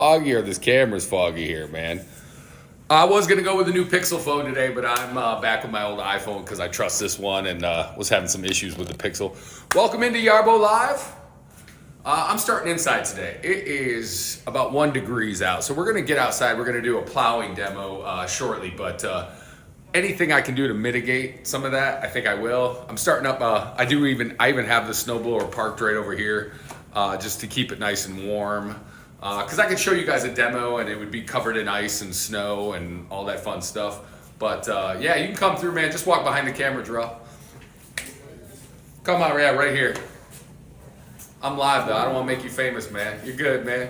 Foggy or this camera's foggy here, man. I was gonna go with a new Pixel phone today, but I'm back with my old iPhone because I trust this one and was having some issues with the Pixel. Welcome into Yarbo Live. I'm starting inside today. It is about 1 degrees out, so we're gonna get outside. We're gonna do a plowing demo shortly, but anything I can do to mitigate some of that, I think I will. I'm starting up. I even have the snowblower parked right over here, just to keep it nice and warm. Because I could show you guys a demo and it would be covered in ice and snow and all that fun stuff. But yeah, you can come through, man. Just walk behind the camera, Drell. Come on, yeah, right here. I'm live though. I don't want to make you famous, man. You're good, man.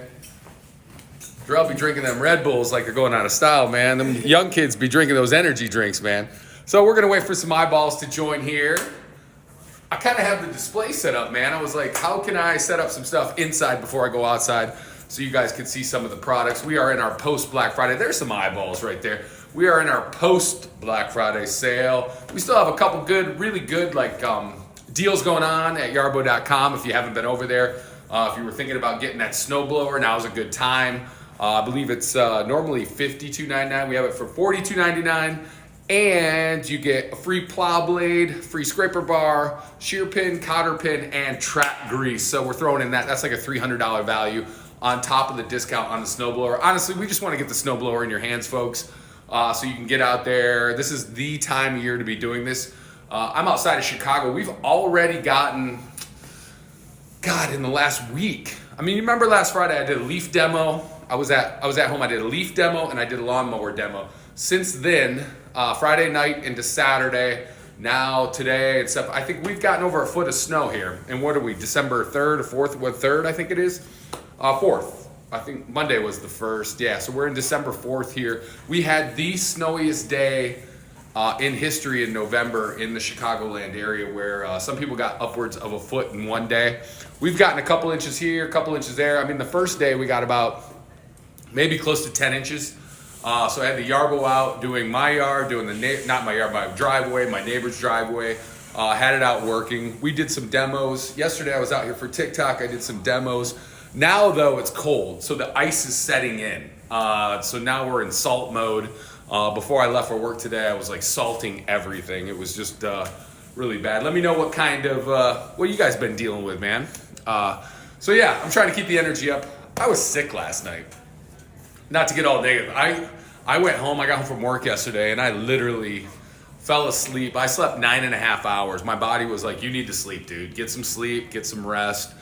Drell be drinking them Red Bulls like they're going out of style, man. Them young kids be drinking those energy drinks, man. So we're gonna wait for some eyeballs to join here. I kind of have the display set up, man. I was like, how can I set up some stuff inside before I go outside? So you guys can see some of the products. We are in our post Black Friday. There's some eyeballs right there. We are in our post Black Friday sale. We still have a couple good, really good deals going on at yarbo.com if you haven't been over there. If you were thinking about getting that snowblower, now's a good time. I believe it's normally $52.99. We have it for $42.99. And you get a free plow blade, free scraper bar, shear pin, cotter pin, and track grease. So we're throwing in that. That's like a $300 value on top of the discount on the snowblower. Honestly, we just want to get the snowblower in your hands, folks, so you can get out there. This is the time of year to be doing this. I'm outside of Chicago. We've already gotten, God, in the last week. I mean, you remember last Friday I did a leaf demo. I was at home. I did a leaf demo and I did a lawnmower demo. Since then, Friday night into Saturday, now today and stuff, I think we've gotten over a foot of snow here. And what are we, December 3rd or 4th? What, 3rd, I think it is? 4th. I think Monday was the 1st. Yeah, so we're in December 4th here. We had the snowiest day in history in November in the Chicagoland area, where some people got upwards of a foot in one day. We've gotten a couple inches here, a couple inches there. I mean, the first day we got about maybe close to 10 inches. So I had the Yarbo out doing my yard, doing not my yard, my driveway, my neighbor's driveway. Had it out working. We did some demos. Yesterday I was out here for TikTok. I did some demos. Now though it's cold, so the ice is setting in. So now we're in salt mode. Before I left for work today, I was like salting everything. It was just really bad. Let me know what kind of what you guys been dealing with, man. So yeah, I'm trying to keep the energy up. I was sick last night. Not to get all negative. I went home. I got home from work yesterday, and I literally fell asleep. I slept 9.5 hours. My body was like, "You need to sleep, dude. Get some sleep. Get some rest."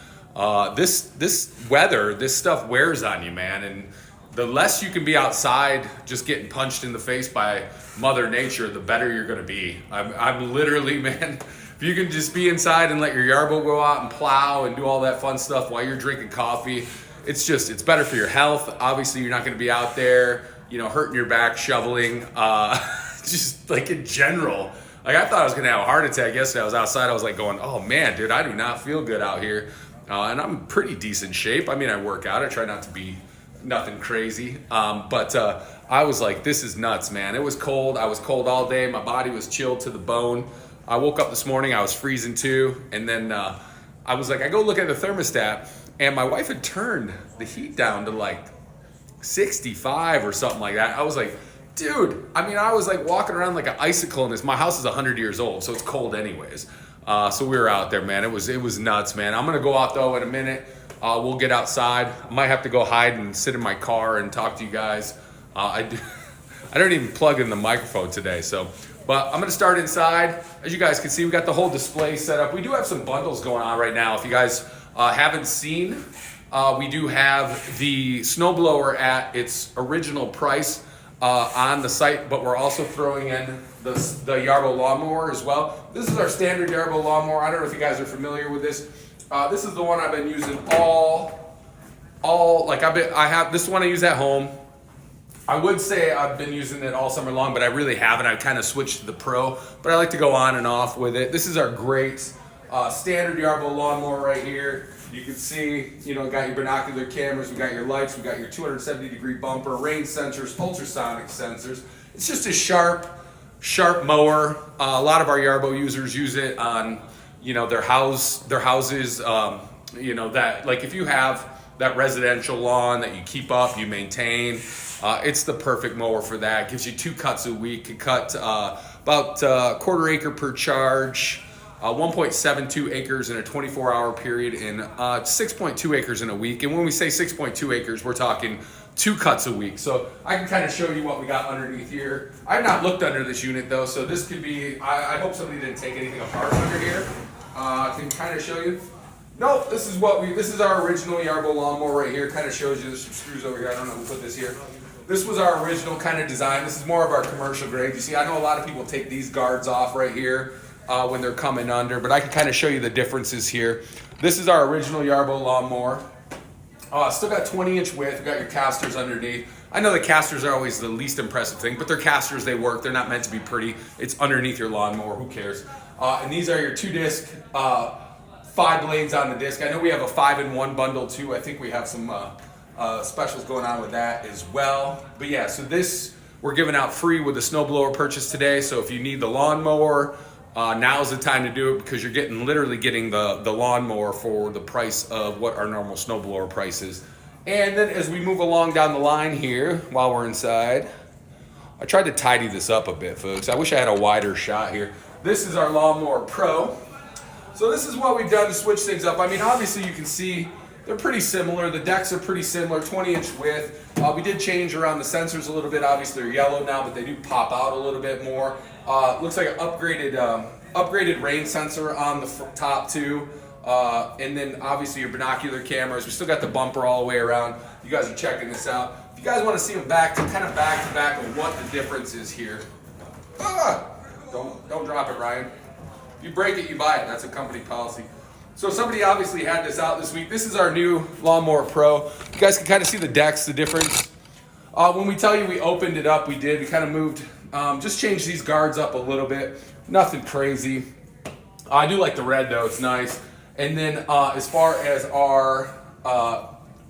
This weather, this stuff wears on you, man. And the less you can be outside just getting punched in the face by Mother Nature, the better you're going to be. I'm literally, man, if you can just be inside and let your Yarbo go out and plow and do all that fun stuff while you're drinking coffee, it's better for your health. Obviously, you're not going to be out there, hurting your back, shoveling, just like in general. Like I thought I was going to have a heart attack yesterday. I was outside. I was like going, oh man, dude, I do not feel good out here. And I'm in pretty decent shape. I mean, I work out. I try not to be nothing crazy. But I was like, this is nuts, man. It was cold. I was cold all day. My body was chilled to the bone. I woke up this morning. I was freezing too. And then I was like, I go look at the thermostat. And my wife had turned the heat down to like 65 or something like that. I was like, dude, I was like walking around like an icicle in this. My house is 100 years old, so it's cold anyways. So we were out there, man. It was nuts, man. I'm gonna go out though in a minute. We'll get outside. I might have to go hide and sit in my car and talk to you guys. I don't even plug in the microphone today, but I'm gonna start inside. As you guys can see, we got the whole display set up. We do have some bundles going on right now. If you guys haven't seen, we do have the snowblower at its original price on the site, but we're also throwing in the Yarbo lawnmower as well. This is our standard Yarbo lawnmower. I don't know if you guys are familiar with this. This is the one I've been using I have this one I use at home. I would say I've been using it all summer long, but I really haven't. I've kind of switched to the Pro, but I like to go on and off with it. This is our great standard Yarbo lawnmower right here. You can see, got your binocular cameras, we got your lights, we got your 270-degree bumper, rain sensors, ultrasonic sensors. It's just a sharp mower. A lot of our Yarbo users use it on, their houses. That like if you have that residential lawn that you keep up, you maintain. It's the perfect mower for that. It gives you 2 cuts a week. You cut about a quarter acre per charge, 1.72 acres in a 24-hour period, and 6.2 acres in a week. And when we say 6.2 acres, we're talking 2 cuts a week. So I can kind of show you what we got underneath here. I've not looked under this unit though, so this could be, I hope somebody didn't take anything apart under here. I can kind of show you. Nope, this is our original Yarbo lawnmower right here. Kind of shows you, there's some screws over here. I don't know who put this here. This was our original kind of design. This is more of our commercial grade. You see, I know a lot of people take these guards off right here when they're coming under, but I can kind of show you the differences here. This is our original Yarbo lawnmower. Still got 20-inch width. Got your casters underneath. I know the casters are always the least impressive thing, but they're casters. They work. They're not meant to be pretty. It's underneath your lawnmower. Who cares? And these are your 2-disc, 5 blades on the disc. I know we have a 5-in-1 bundle too. I think we have some specials going on with that as well. But yeah, so this we're giving out free with the snowblower purchase today. So if you need the lawnmower, now's the time to do it, because you're literally getting the lawnmower for the price of what our normal snowblower price is. And then as we move along down the line here, while we're inside, I tried to tidy this up a bit, folks. I wish I had a wider shot here. This is our Lawnmower Pro. So this is what we've done to switch things up. I mean, obviously you can see they're pretty similar. The decks are pretty similar, 20-inch width. We did change around the sensors a little bit. Obviously they're yellow now, but they do pop out a little bit more. Looks like an upgraded rain sensor on the top too. And then obviously your binocular cameras. We still got the bumper all the way around. You guys are checking this out. If you guys want to see them back to back with what the difference is here. Don't drop it, Ryan. If you break it, you buy it. That's a company policy. So somebody obviously had this out this week. This is our new Lawnmower Pro. You guys can kind of see the decks, the difference. When we tell you we opened it up, we did. We kind of moved, just changed these guards up a little bit. Nothing crazy. I do like the red though, it's nice. And then as far as our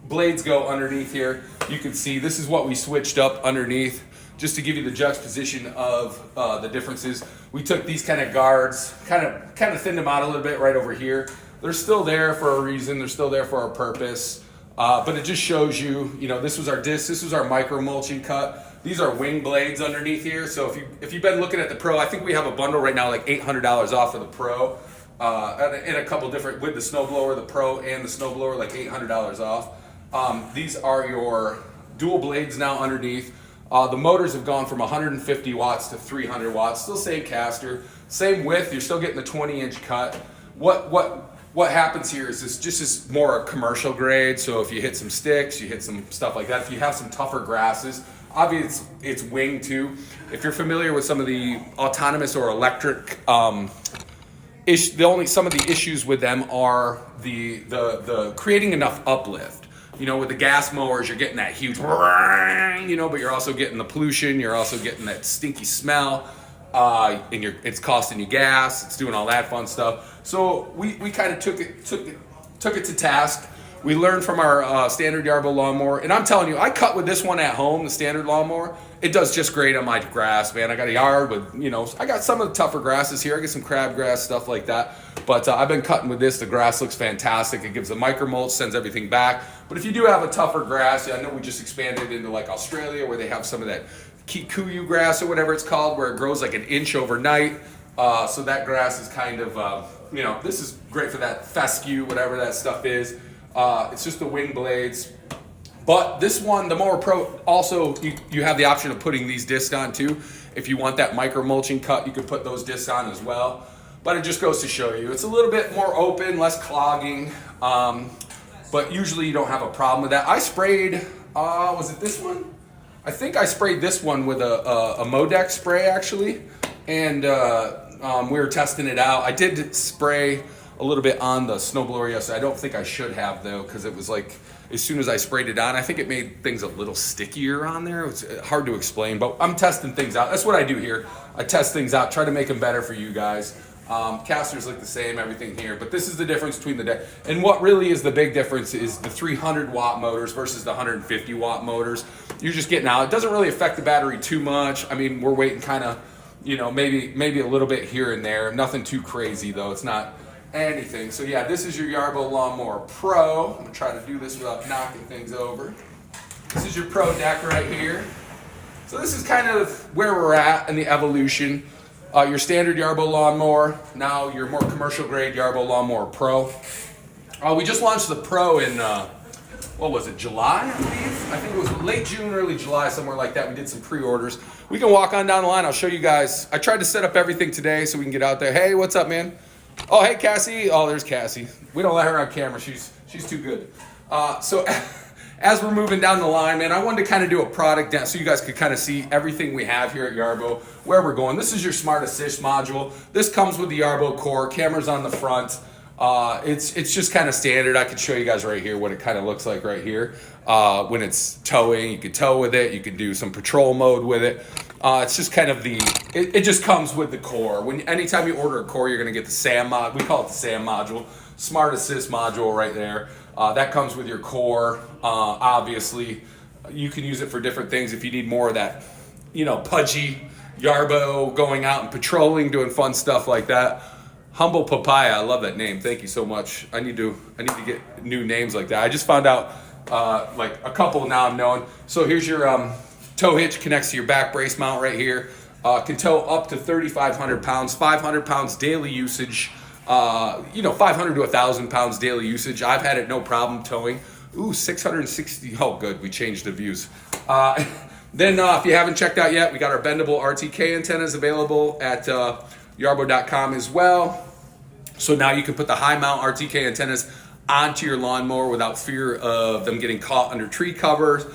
blades go underneath here, you can see this is what we switched up underneath, just to give you the juxtaposition of the differences. We took these kind of guards, kind of thinned them out a little bit right over here. They're still there for a reason. They're still there for a purpose. But it just shows you, this was our disc. This was our micro mulching cut. These are wing blades underneath here. So if you've been looking at the Pro, I think we have a bundle right now, like $800 off of the Pro. In a couple different, with the snowblower, the Pro and the snowblower, like $800 off. These are your dual blades now underneath. The motors have gone from 150 watts to 300 watts. Still same caster, same width. You're still getting the 20-inch cut. What happens here is this just is more a commercial grade. So if you hit some sticks, you hit some stuff like that. If you have some tougher grasses, obviously it's wing too. If you're familiar with some of the autonomous or electric, some of the issues with them are the creating enough uplift. With the gas mowers, you're getting that huge, but you're also getting the pollution. You're also getting that stinky smell, and it's costing you gas. It's doing all that fun stuff. So we kind of took it to task. We learned from our standard Yarbo lawnmower, and I'm telling you, I cut with this one at home, the standard lawnmower. It does just great on my grass, man. I got a yard with, I got some of the tougher grasses here. I get some crabgrass, stuff like that. But I've been cutting with this. The grass looks fantastic. It gives a micro mulch, sends everything back. But if you do have a tougher grass, I know we just expanded into like Australia where they have some of that kikuyu grass or whatever it's called, where it grows like an inch overnight. So that grass is kind of, this is great for that fescue, whatever that stuff is. It's just the wing blades. But this one, the Mower Pro, also you have the option of putting these discs on too. If you want that micro mulching cut, you can put those discs on as well. But it just goes to show you, it's a little bit more open, less clogging. But usually you don't have a problem with that. I sprayed, was it this one? I think I sprayed this one with a Modex spray actually. And we were testing it out. I did spray a little bit on the snowblower yesterday. I don't think I should have though, because it was like, as soon as I sprayed it on, I think it made things a little stickier on there. It's hard to explain, but I'm testing things out. That's what I do here. I test things out, try to make them better for you guys. Casters look the same, everything here, but this is the difference between the deck. And what really is the big difference is the 300 watt motors versus the 150 watt motors. You're just getting out. It doesn't really affect the battery too much. I mean, we're waiting kind of, maybe a little bit here and there. Nothing too crazy though. It's not anything. So yeah, this is your Yarbo Lawnmower Pro. I'm gonna try to do this without knocking things over. This is your Pro deck right here. So this is kind of where we're at in the evolution. Your standard Yarbo lawnmower, now your more commercial grade Yarbo Lawnmower Pro. We just launched the Pro in, what was it, July, I believe? I think it was late June, early July, somewhere like that. We did some pre-orders. We can walk on down the line. I'll show you guys. I tried to set up everything today so we can get out there. Hey, what's up, man? Oh, hey, Cassie. Oh, there's Cassie. We don't let her on camera. She's too good. So as we're moving down the line, man, I wanted to kind of do a product down so you guys could kind of see everything we have here at Yarbo, where we're going. This is your Smart Assist module. This comes with the Yarbo core, cameras on the front. It's just kind of standard. I could show you guys right here what it kind of looks like right here. When it's towing, you could tow with it. You could do some patrol mode with it. It's just kind of it just comes with the core. Anytime you order a core, you're going to get the SAM mod. We call it the SAM module, Smart Assist module right there. That comes with your core. Obviously, you can use it for different things if you need more of that, pudgy Yarbo going out and patrolling, doing fun stuff like that. Humble Papaya, I love that name. Thank you so much. I need to get new names like that. I just found out like a couple now I'm knowing. So here's your tow hitch, connects to your back brace mount right here. Can tow up to 3,500 pounds, 500 pounds daily usage. 500 to 1,000 pounds daily usage. I've had it no problem towing. Ooh, 660. Oh, good. We changed the views. Then if you haven't checked out yet, we got our bendable RTK antennas available at yarbo.com as well. So now you can put the high mount RTK antennas onto your lawnmower without fear of them getting caught under tree covers.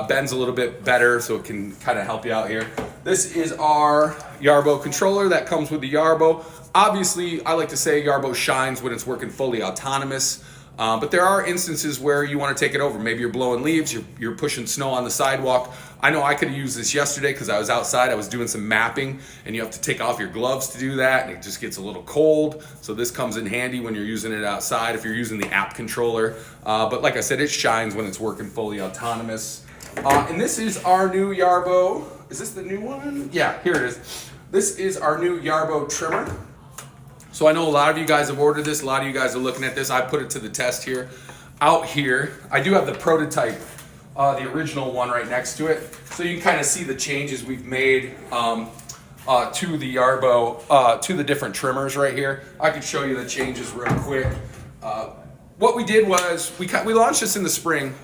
Bends a little bit better, so it can kind of help you out here. This is our Yarbo controller that comes with the Yarbo. Obviously, I like to say Yarbo shines when it's working fully autonomous. But there are instances where you want to take it over. Maybe you're blowing leaves, you're pushing snow on the sidewalk. I know I could have used this yesterday because I was outside, I was doing some mapping, and you have to take off your gloves to do that, and it just gets a little cold. So this comes in handy when you're using it outside, if you're using the app controller. But like I said, it shines when it's working fully autonomous. And this is our new Yarbo. Is this the new one? Yeah, here it is. This is our new Yarbo trimmer. So I know a lot of you guys have ordered this. A lot of you guys are looking at this. I put it to the test here. Out here, I do have the prototype, the original one right next to it. So you can kind of see the changes we've made to the Yarbo, to the different trimmers right here. I can show you the changes real quick. What we did was, we launched this in the spring,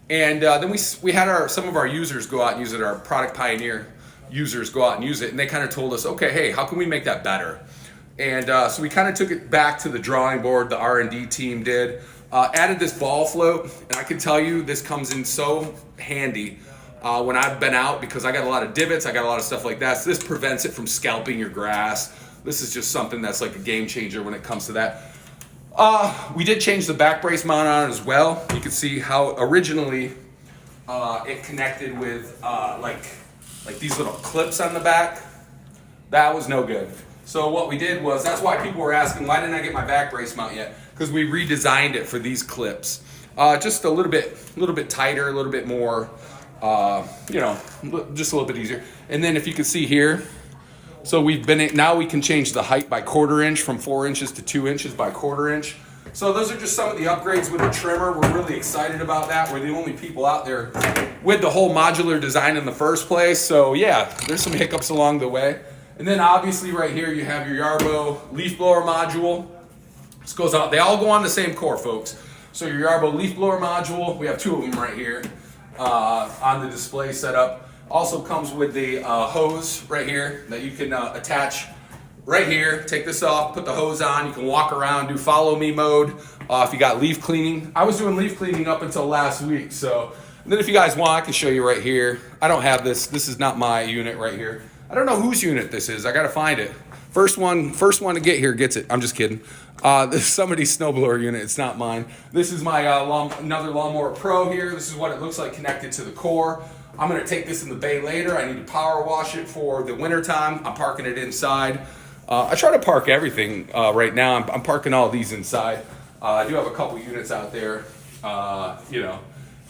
and then we had some of our users go out and use it, our Product Pioneer users go out and use it, and they kind of told us, okay, hey, how can we make that better? And so we kind of took it back to the drawing board, the R&D team did. Added this ball float, and I can tell you this comes in so handy when I've been out, because I got a lot of divots, I got a lot of stuff like that. So this prevents it from scalping your grass. This is just something that's like a game changer when it comes to that. We did change the back brace mount on it as well. You can see how originally it connected with like these little clips on the back. That was no good. So what we did was, that's why people were asking, why didn't I get my back brace mount yet? Because we redesigned it for these clips. Just a little bit tighter, a little bit more, just a little bit easier. And then if you can see here, so now we can change the height by 1/4 inch from 4 inches to 2 inches by 1/4 inch. So those are just some of the upgrades with the trimmer. We're really excited about that. We're the only people out there with the whole modular design in the first place. So yeah, there's some hiccups along the way. And then obviously right here you have your Yarbo leaf blower module. This goes out, they all go on the same core, folks. So your Yarbo leaf blower module, we have 2 of them right here on the display setup. Also comes with the hose right here that you can attach right here. Take this off, put the hose on, you can walk around, do follow me mode. If you got leaf cleaning, I was doing leaf cleaning up until last week. So, and then if you guys want, I can show you right here. I don't have this is not my unit right here. I don't know whose unit this is. I gotta find it. First one to get here gets it. I'm just kidding. This is somebody's snowblower unit. It's not mine. This is my another Lawnmower Pro here. This is what it looks like connected to the core. I'm gonna take this in the bay later. I need to power wash it for the winter time. I'm parking it inside. I try to park everything right now. I'm parking all these inside. I do have a couple units out there,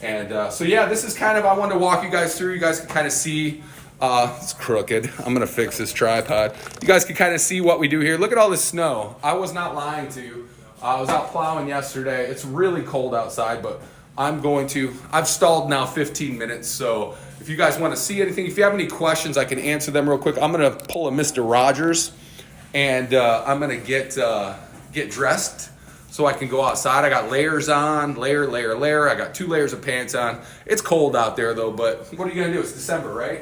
And so yeah, this is kind of, I wanted to walk you guys through. You guys can kind of see It's crooked. I'm gonna fix this tripod. You guys can kind of see what we do here. Look at all this snow. I was not lying to you. I was out plowing yesterday. It's really cold outside, but I've stalled now 15 minutes, so if you guys want to see anything, if you have any questions, I can answer them real quick. I'm gonna pull a Mr. Rogers, and I'm gonna get dressed so I can go outside. I got layers on, layer. I got 2 layers of pants on. It's cold out there though, but what are you gonna do? It's December, right?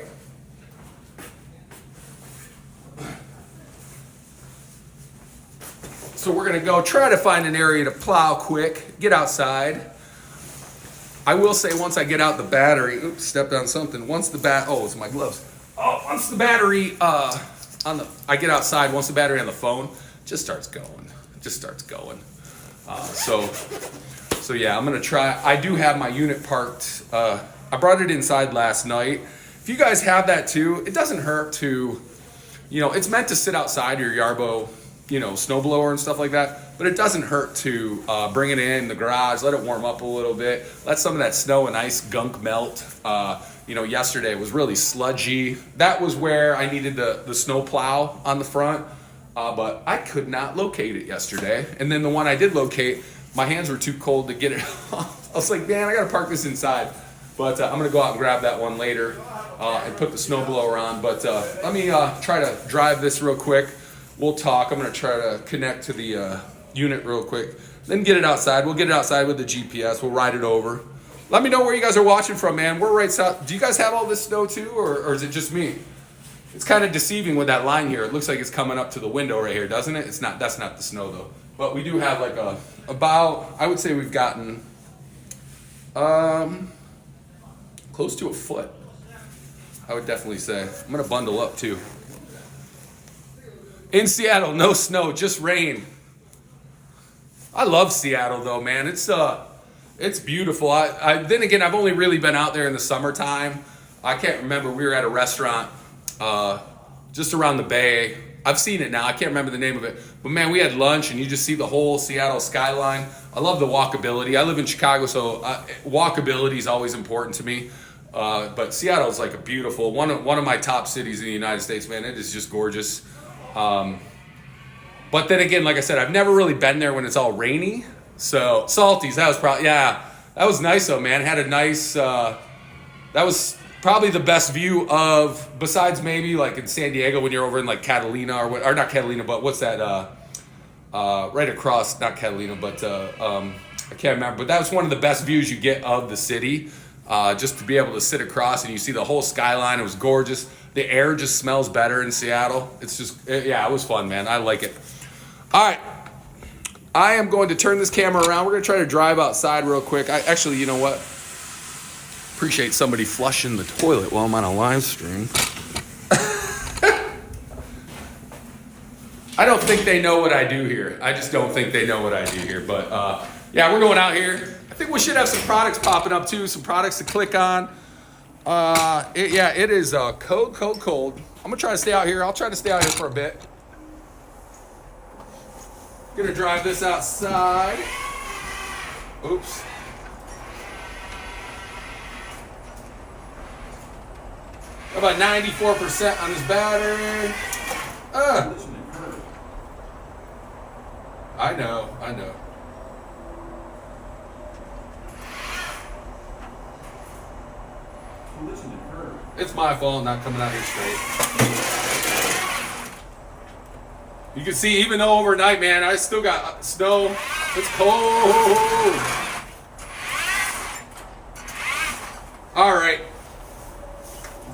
So we're gonna go try to find an area to plow quick, get outside. I will say once I get out the battery, oops, stepped on something. Once it's my gloves. Once the battery I get outside, once the battery on the phone just starts going. So yeah, I'm gonna try. I do have my unit parked. I brought it inside last night. If you guys have that too, it doesn't hurt to, it's meant to sit outside your Yarbo, snow blower and stuff like that, but it doesn't hurt to bring it in the garage, let it warm up a little bit, let some of that snow and ice gunk melt. Yesterday it was really sludgy. That was where I needed the snow plow on the front, but I could not locate it yesterday. And then the one I did locate, my hands were too cold to get it off. I was like, man, I gotta park this inside. But I'm gonna go out and grab that one later and put the snow blower on. But let me try to drive this real quick. We'll talk. I'm going to try to connect to the unit real quick. Then get it outside. We'll get it outside with the GPS. We'll ride it over. Let me know where you guys are watching from, man. We're right south. Do you guys have all this snow too, or is it just me? It's kind of deceiving with that line here. It looks like it's coming up to the window right here, doesn't it? It's not. That's not the snow though. But we do have like I would say we've gotten close to a foot. I would definitely say. I'm going to bundle up too. In Seattle, no snow, just rain. I love Seattle though, man. It's beautiful. Then again, I've only really been out there in the summertime. I can't remember. We were at a restaurant just around the bay. I've seen it now. I can't remember the name of it. But man, we had lunch and you just see the whole Seattle skyline. I love the walkability. I live in Chicago, so walkability is always important to me. But Seattle is like a beautiful, one of my top cities in the United States, man. It is just gorgeous. But then again, like I said, I've never really been there when it's all rainy. So Salties, that was nice though, man. It had a nice, that was probably the best view of, besides maybe like in San Diego when you're over in like Catalina or not Catalina, but what's that, right across, not Catalina, but I can't remember, but that was one of the best views you get of the city. Just to be able to sit across and you see the whole skyline. It was gorgeous. The air just smells better in Seattle. It was fun, man. I like it. All right. I am going to turn this camera around. We're going to try to drive outside real quick. Actually, you know what? Appreciate somebody flushing the toilet while I'm on a live stream. I don't think they know what I do here. I just don't think they know what I do here. But yeah, we're going out here. I think we should have some products popping up too. Some products to click on. It is cold. I'm gonna try to stay out here. I'll try to stay out here for a bit. Gonna drive this outside. Oops. About 94% on this battery. I know. It's my fault not coming out here straight. You can see, even though overnight, man, I still got snow. It's cold. All right.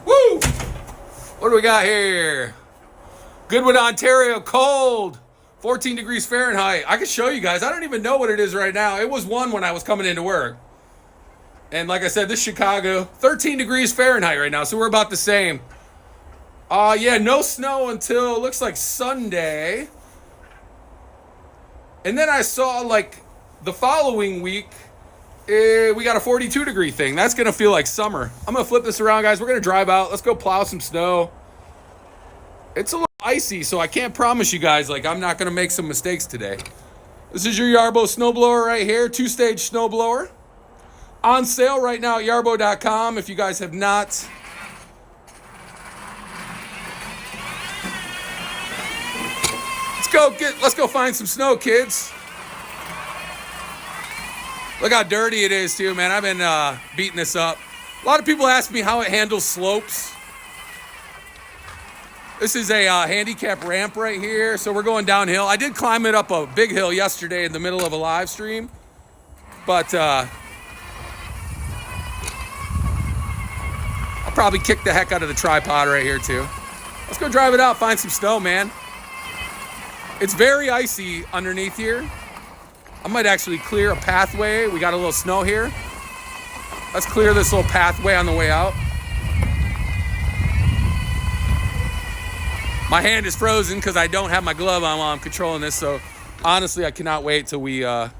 Woo! What do we got here? Goodwood, Ontario, cold. 14 degrees Fahrenheit. I can show you guys. I don't even know what it is right now. It was 1 when I was coming into work. And like I said, this Chicago, 13 degrees Fahrenheit right now, so we're about the same. No snow until, looks like Sunday. And then I saw, like, the following week, we got a 42 degree thing. That's going to feel like summer. I'm going to flip this around, guys. We're going to drive out. Let's go plow some snow. It's a little icy, so I can't promise you guys, like, I'm not going to make some mistakes today. This is your Yarbo Snow Blower right here, 2-stage snow blower. On sale right now at yarbo.com. If you guys have not Let's go find some snow, kids. Look how dirty it is too, man. I've been beating this up. A lot of people ask me how it handles slopes. This is a handicap ramp right here, so we're going downhill. I did climb it up a big hill yesterday in the middle of a live stream, but I'll probably kick the heck out of the tripod right here too. Let's go drive it out, find some snow, man. It's very icy underneath here. I might actually clear a pathway. We got a little snow here. Let's clear this little pathway on the way out. My hand is frozen because I don't have my glove on while I'm controlling this, so honestly, I cannot wait till we lower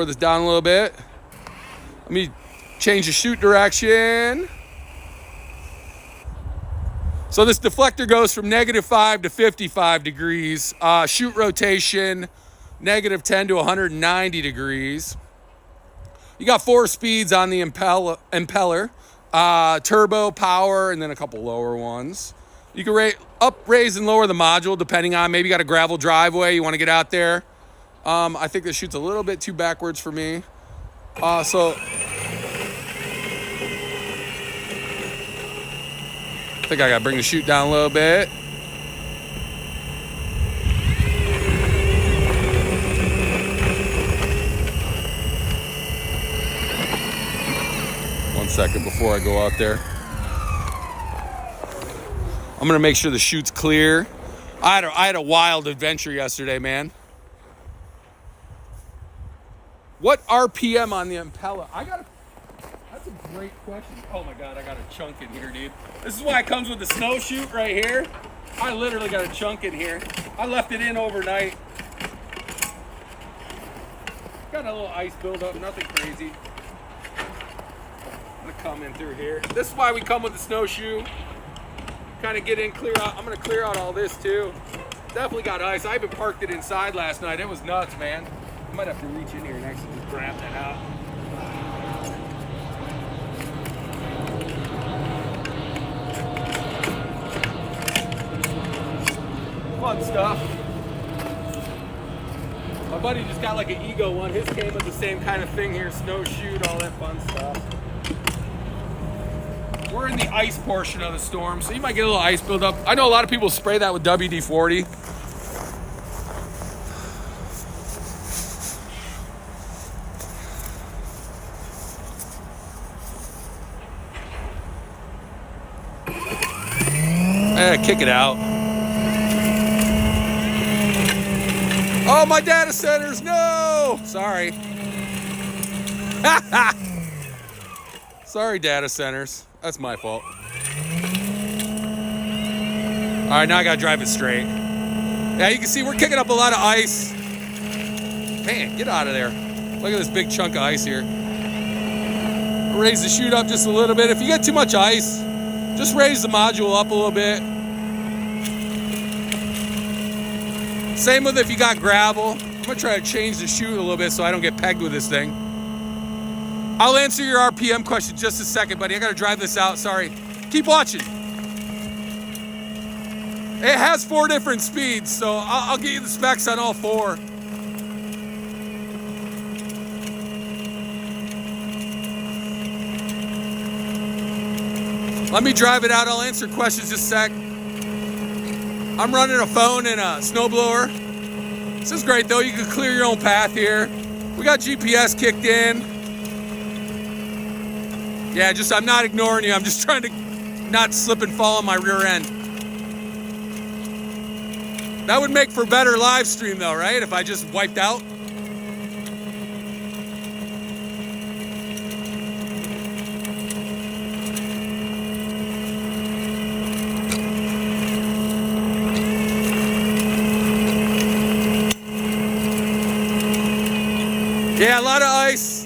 this down a little bit. Let me change the shoot direction. So this deflector goes from -5 to 55 degrees. Shoot rotation, -10 to 190 degrees. You got 4 speeds on the impeller. Turbo, power, and then a couple lower ones. You can raise and lower the module depending on, maybe you got a gravel driveway, you want to get out there. I think this shoots a little bit too backwards for me. So I think I got to bring the chute down a little bit. One second before I go out there. I'm going to make sure the chute's clear. I had a wild adventure yesterday, man. What RPM on the impeller? That's a great question. Oh my God, I got a chunk in here, dude. This is why it comes with the snow chute right here. I literally got a chunk in here. I left it in overnight. Got a little ice buildup, nothing crazy. I'm gonna come in through here. This is why we come with the snowshoe. Kind of get in, clear out. I'm gonna clear out all this too. Definitely got ice. I even parked it inside last night. It was nuts, man. I might have to reach in here and actually just grab that out. Fun stuff. My buddy just got like an Ego one. His came with the same kind of thing here, snowshoe, all that fun stuff. We're in the ice portion of the storm, so you might get a little ice buildup. I know a lot of people spray that with WD-40. Kick it out. Oh, my data centers, no! Sorry. Sorry, data centers. That's my fault. All right, now I gotta drive it straight. Yeah, you can see we're kicking up a lot of ice. Man, get out of there. Look at this big chunk of ice here. Raise the chute up just a little bit. If you get too much ice, just raise the module up a little bit. Same with if you got gravel. I'm gonna try to change the chute a little bit so I don't get pegged with this thing. I'll answer your RPM question in just a second, buddy. I gotta drive this out, sorry. Keep watching. It has 4 different speeds, so I'll get you the specs on all 4. Let me drive it out. I'll answer questions just a sec. I'm running a phone and a snowblower. This is great though. You can clear your own path here. We got GPS kicked in. Yeah, I'm not ignoring you. I'm just trying to not slip and fall on my rear end. That would make for better live stream though, right? If I just wiped out. Yeah, a lot of ice.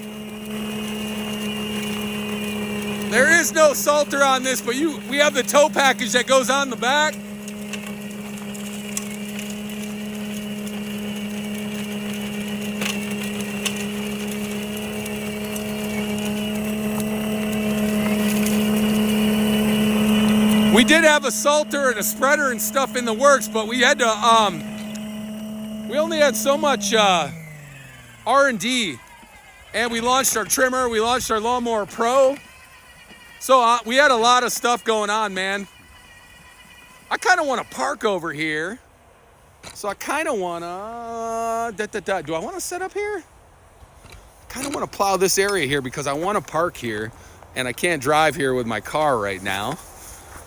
There is no salter on this, but we have the tow package that goes on the back. We did have a salter and a spreader and stuff in the works, but we had to, we only had so much R&D, and we launched our trimmer, we launched our Lawnmower Pro. So we had a lot of stuff going on, man. I kind of want to park over here. So I kind of want to, do I want to set up here? I kind of want to plow this area here because I want to park here, and I can't drive here with my car right now.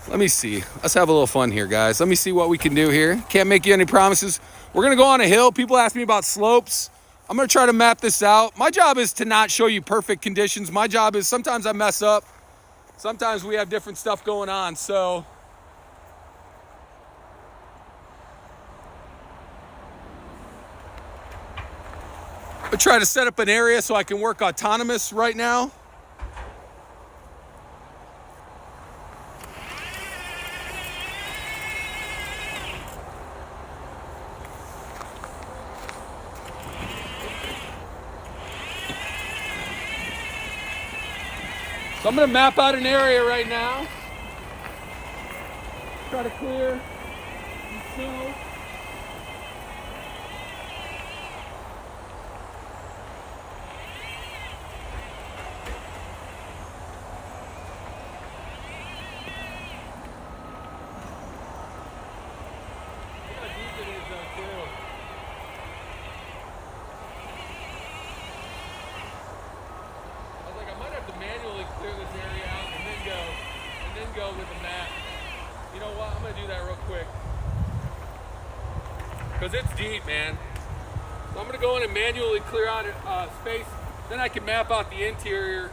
Let me see. Let's have a little fun here, guys. Let me see what we can do here. Can't make you any promises. We're going to go on a hill. People ask me about slopes. I'm going to try to map this out. My job is to not show you perfect conditions. My job is sometimes I mess up. Sometimes we have different stuff going on. So I'm trying to set up an area so I can work autonomous right now. So I'm going to map out an area right now. Try to clear some snow. Manually clear this area out and then go with the map. You know what? I'm gonna do that real quick because it's deep, man. So I'm gonna go in and manually clear out space. Then I can map out the interior.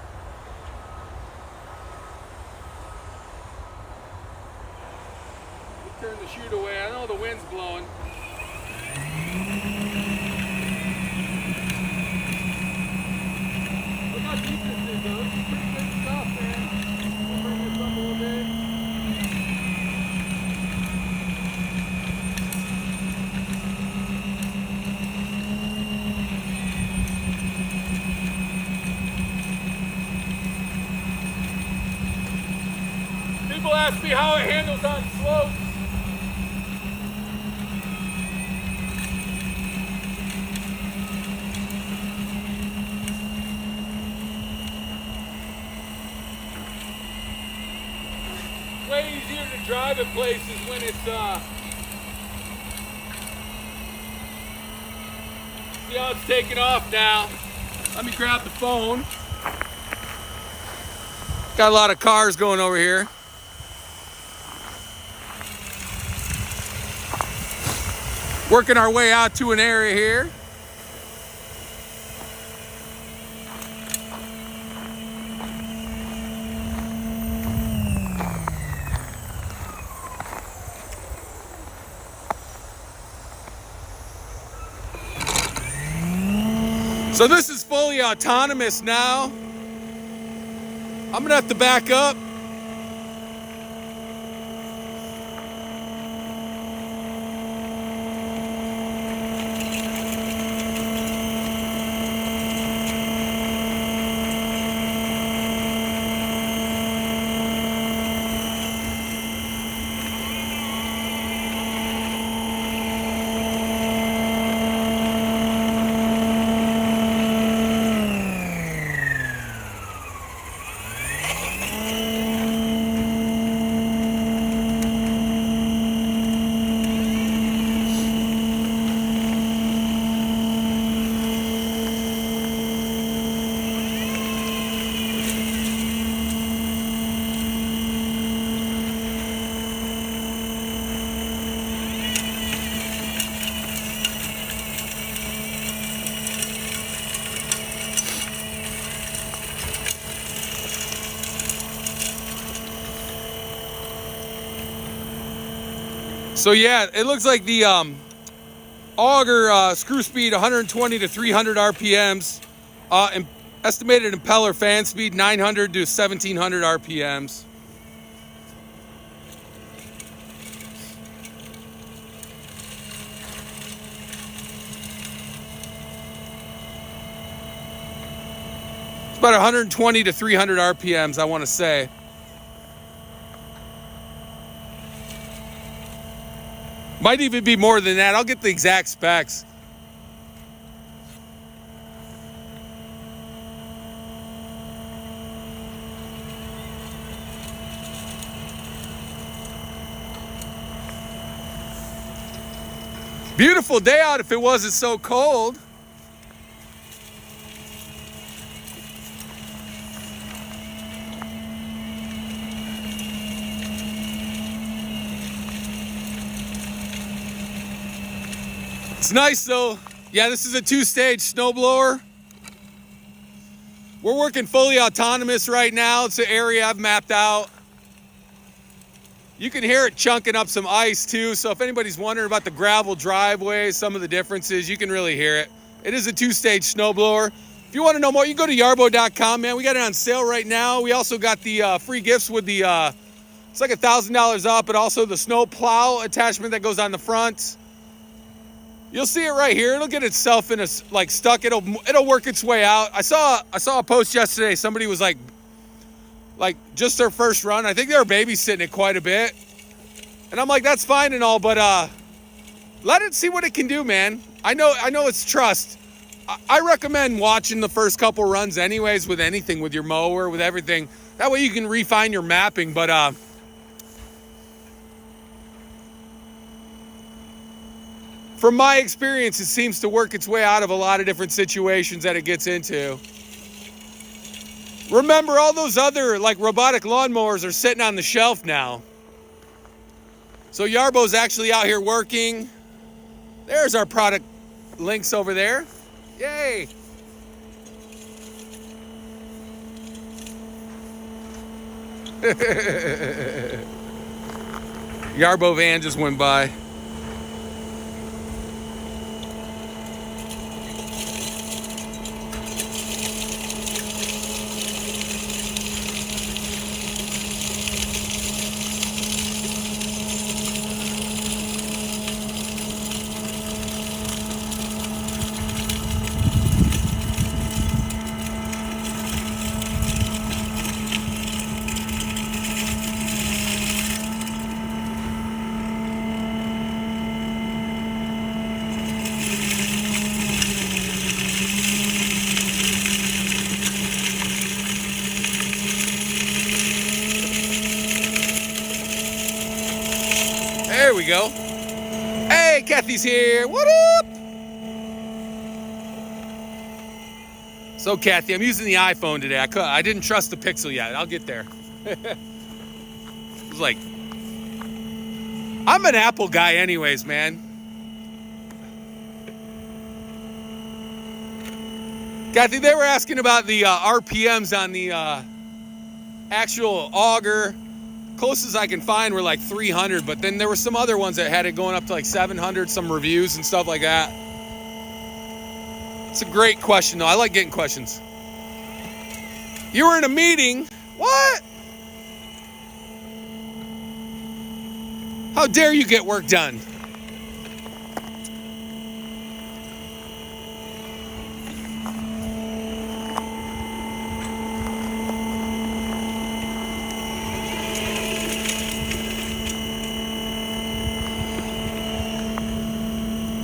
Turn the chute away. I know the wind's blowing. Look how deep this is, though. This is pretty good stuff, man. I'll bring this up a little bit. People ask me how it handles on slopes. Way easier to drive at places when it's see how it's taking off now. Let me grab the phone. Got a lot of cars going over here. Working our way out to an area here. So this is fully autonomous now. I'm gonna have to back up. So yeah, it looks like the auger screw speed 120 to 300 RPMs, and estimated impeller fan speed 900 to 1700 RPMs. It's about 120 to 300 RPMs, I want to say. Might even be more than that. I'll get the exact specs. Beautiful day out if it wasn't so cold. It's nice though. Yeah, this is a 2-stage snow blower. We're working fully autonomous right now. It's an area I've mapped out. You can hear it chunking up some ice too. So if anybody's wondering about the gravel driveways, some of the differences, you can really hear it. It is a 2-stage snow blower. If you want to know more, you can go to yarbo.com, man. We got it on sale right now. We also got the free gifts with the, it's like $1,000 up, but also the snow plow attachment that goes on the front. You'll see it right here. It'll get itself in a, like, stuck. It'll work its way out. I saw a post yesterday. Somebody was like just their first run. I think they were babysitting it quite a bit. And I'm like, that's fine and all, but let it see what it can do, man. I know it's trust. I recommend watching the first couple runs anyways with anything, with your mower, with everything. That way you can refine your mapping, but from my experience, it seems to work its way out of a lot of different situations that it gets into. Remember, all those other like robotic lawnmowers are sitting on the shelf now. So Yarbo's actually out here working. There's our product links over there. Yay! Yarbo van just went by. There we go. Hey, Kathy's here. What up? So, Kathy, I'm using the iPhone today. I didn't trust the Pixel yet. I'll get there. It was like, I'm an Apple guy anyways, man. Kathy, they were asking about the RPMs on the actual auger. Closest I can find were like 300, but then there were some other ones that had it going up to like 700, some reviews and stuff like that. It's a great question, though. I like getting questions. You were in a meeting. What? How dare you get work done?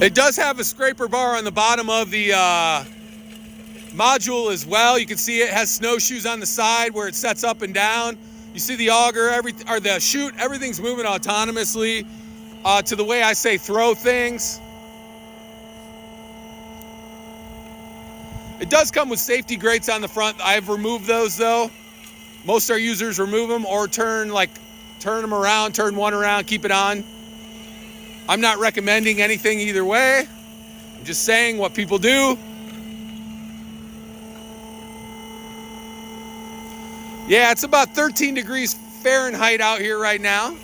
It does have a scraper bar on the bottom of the module as well. You can see it has snowshoes on the side where it sets up and down. You see the auger, the chute, everything's moving autonomously to the way I say throw things. It does come with safety grates on the front. I've removed those though. Most of our users remove them or turn them around, turn one around, keep it on. I'm not recommending anything either way. I'm just saying what people do. Yeah, it's about 13 degrees Fahrenheit out here right now.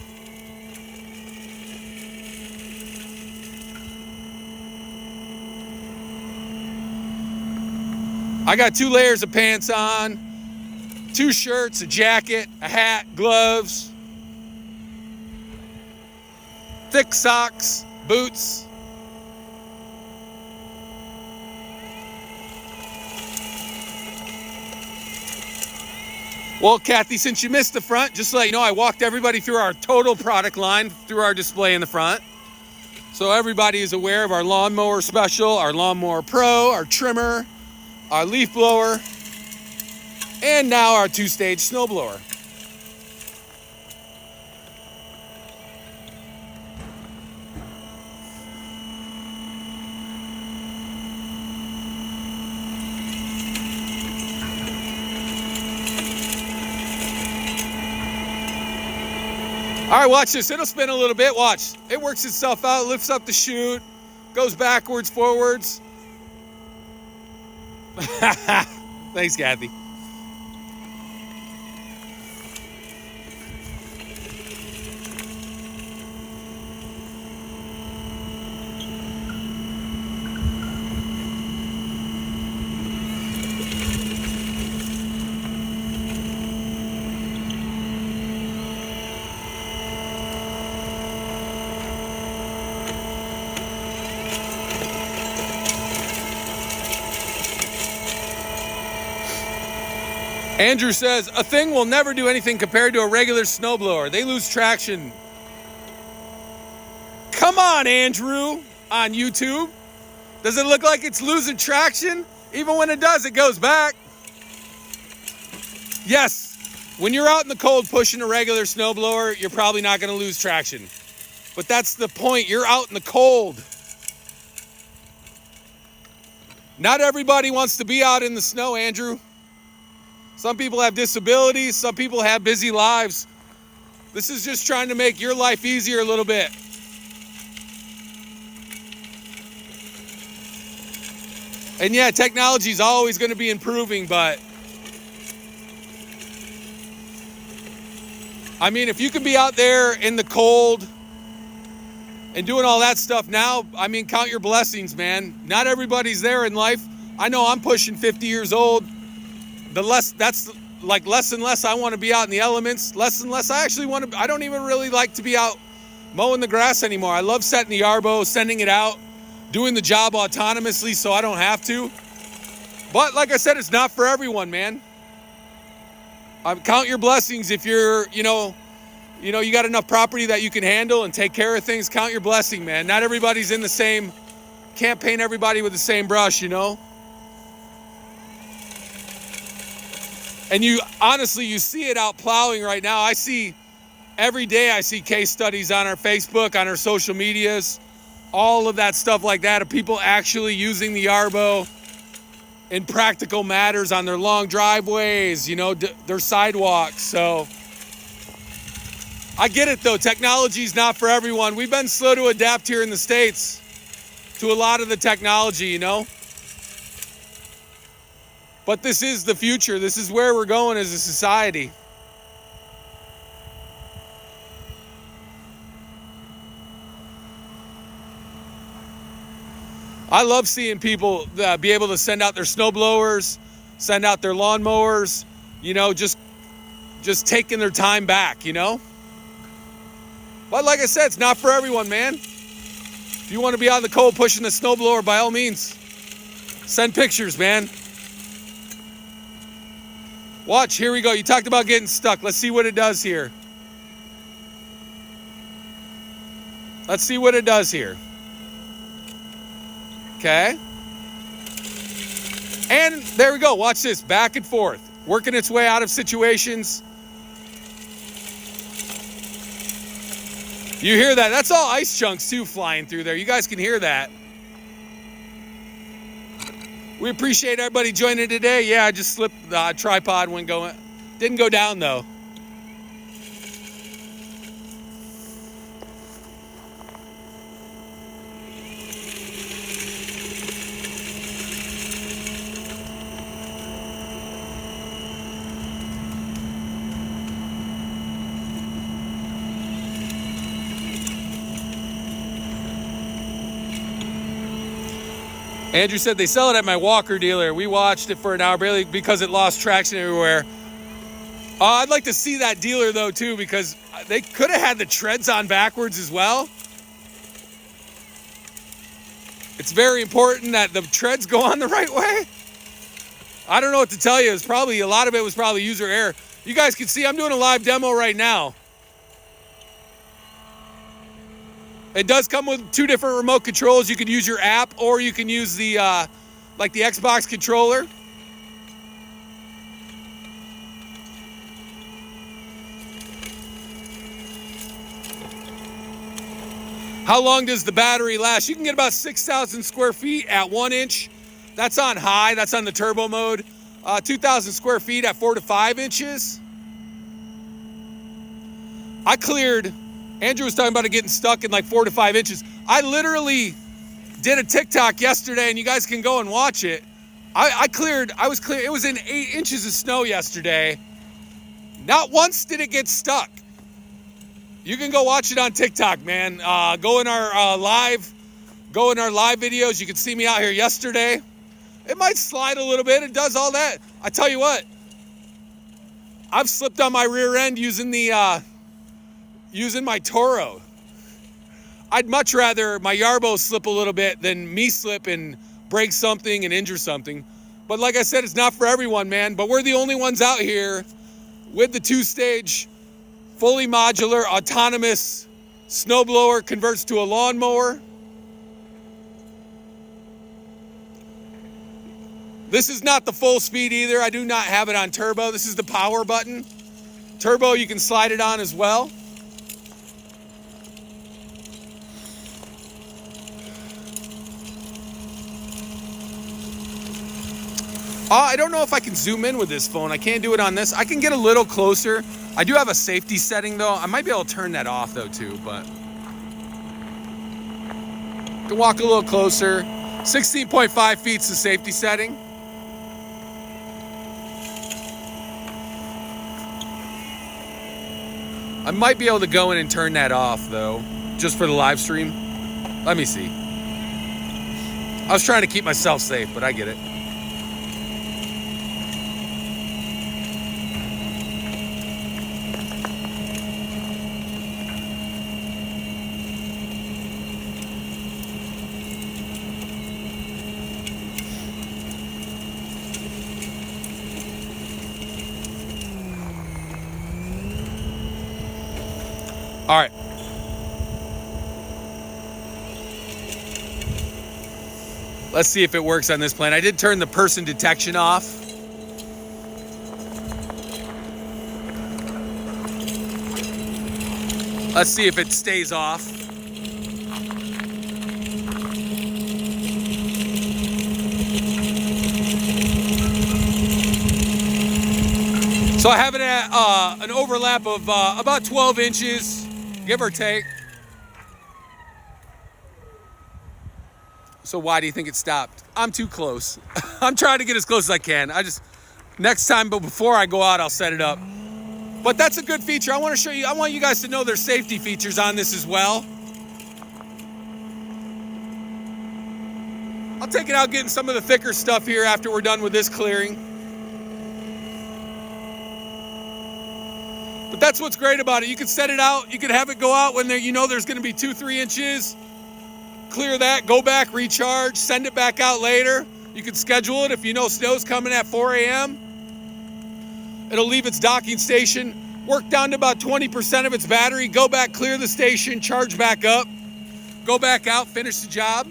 I got 2 layers of pants on, 2 shirts, a jacket, a hat, gloves, thick socks, boots. Well, Kathy, since you missed the front, just to let you know, I walked everybody through our total product line through our display in the front. So everybody is aware of our lawnmower special, our lawnmower pro, our trimmer, our leaf blower, and now our 2-stage snow blower. All right, watch this. It'll spin a little bit. Watch. It works itself out, lifts up the chute, goes backwards, forwards. Thanks, Kathy. Andrew says, a thing will never do anything compared to a regular snowblower. They lose traction. Come on, Andrew, on YouTube. Does it look like it's losing traction? Even when it does, it goes back. Yes, when you're out in the cold pushing a regular snowblower, you're probably not going to lose traction. But that's the point. You're out in the cold. Not everybody wants to be out in the snow, Andrew. Some people have disabilities. Some people have busy lives. This is just trying to make your life easier a little bit. And yeah, technology is always going to be improving, but I mean, if you can be out there in the cold and doing all that stuff now, I mean, count your blessings, man. Not everybody's there in life. I know I'm pushing 50 years old. That's like less and less I want to be out in the elements. Less and less I actually want to. I don't even really like to be out mowing the grass anymore. I love setting the Yarbo, sending it out, doing the job autonomously so I don't have to. But like I said, it's not for everyone, man. Count your blessings if you're, you got enough property that you can handle and take care of things. Count your blessing, man. Not everybody's in the same. Can't paint everybody with the same brush, And you see it out plowing right now. Every day I see case studies on our Facebook, on our social medias, all of that stuff like that of people actually using the Yarbo in practical matters on their long driveways, their sidewalks. So I get it though. Technology's not for everyone. We've been slow to adapt here in the States to a lot of the technology, But this is the future. This is where we're going as a society. I love seeing people be able to send out their snow blowers, send out their lawnmowers, just taking their time back, But like I said, it's not for everyone, man. If you want to be out in the cold pushing the snow blower, by all means, send pictures, man. Watch, here we go. You talked about getting stuck. Let's see what it does here. Let's see what it does here. Okay. And there we go. Watch this. Back and forth. Working its way out of situations. You hear that? That's all ice chunks too flying through there. You guys can hear that. We appreciate everybody joining today. Yeah, I just slipped the tripod didn't go down though. Andrew said they sell it at my Walker dealer. We watched it for an hour barely because it lost traction everywhere. I'd like to see that dealer though too, because they could have had the treads on backwards as well. It's very important that the treads go on the right way. I don't know what to tell you. A lot of it was probably user error. You guys can see I'm doing a live demo right now. It does come with 2 different remote controls. You can use your app, or you can use the like the Xbox controller. How long does the battery last? You can get about 6,000 square feet at 1 inch. That's on high, that's on the turbo mode. 2,000 square feet at 4 to 5 inches. I cleared, Andrew was talking about it getting stuck in like 4 to 5 inches. I literally did a TikTok yesterday, and you guys can go and watch it. It was in 8 inches of snow yesterday. Not once did it get stuck. You can go watch it on TikTok, man. Go in our live videos. You can see me out here yesterday. It might slide a little bit. It does all that. I tell you what, I've slipped on my rear end using my Toro. I'd much rather my Yarbo slip a little bit than me slip and break something and injure something. But like I said, it's not for everyone, man. But we're the only ones out here with the 2-stage, fully modular, autonomous snowblower, converts to a lawnmower. This is not the full speed either. I do not have it on turbo. This is the power button. Turbo, you can slide it on as well. I don't know if I can zoom in with this phone. I can't do it on this. I can get a little closer. I do have a safety setting though. I might be able to turn that off though too, but to walk a little closer. 16.5 feet's the safety setting. I might be able to go in and turn that off though, just for the live stream. Let me see. I was trying to keep myself safe, but I get it. All right. Let's see if it works on this plane. I did turn the person detection off. Let's see if it stays off. So I have it at an overlap of about 12 inches. Give or take. So why do you think it stopped? I'm too close. I'm trying to get as close as I can. Next time, but before I go out, I'll set it up. But that's a good feature. I want to show you, I want you guys to know there's safety features on this as well. I'll take it out getting some of the thicker stuff here after we're done with this clearing. But that's what's great about it. You can set it out. You can have it go out when you know there's going to be 2-3 inches. Clear that, go back, recharge, send it back out later. You can schedule it if you know snow's coming at 4 a.m. It'll leave its docking station, work down to about 20% of its battery, go back, clear the station, charge back up, go back out, finish the job.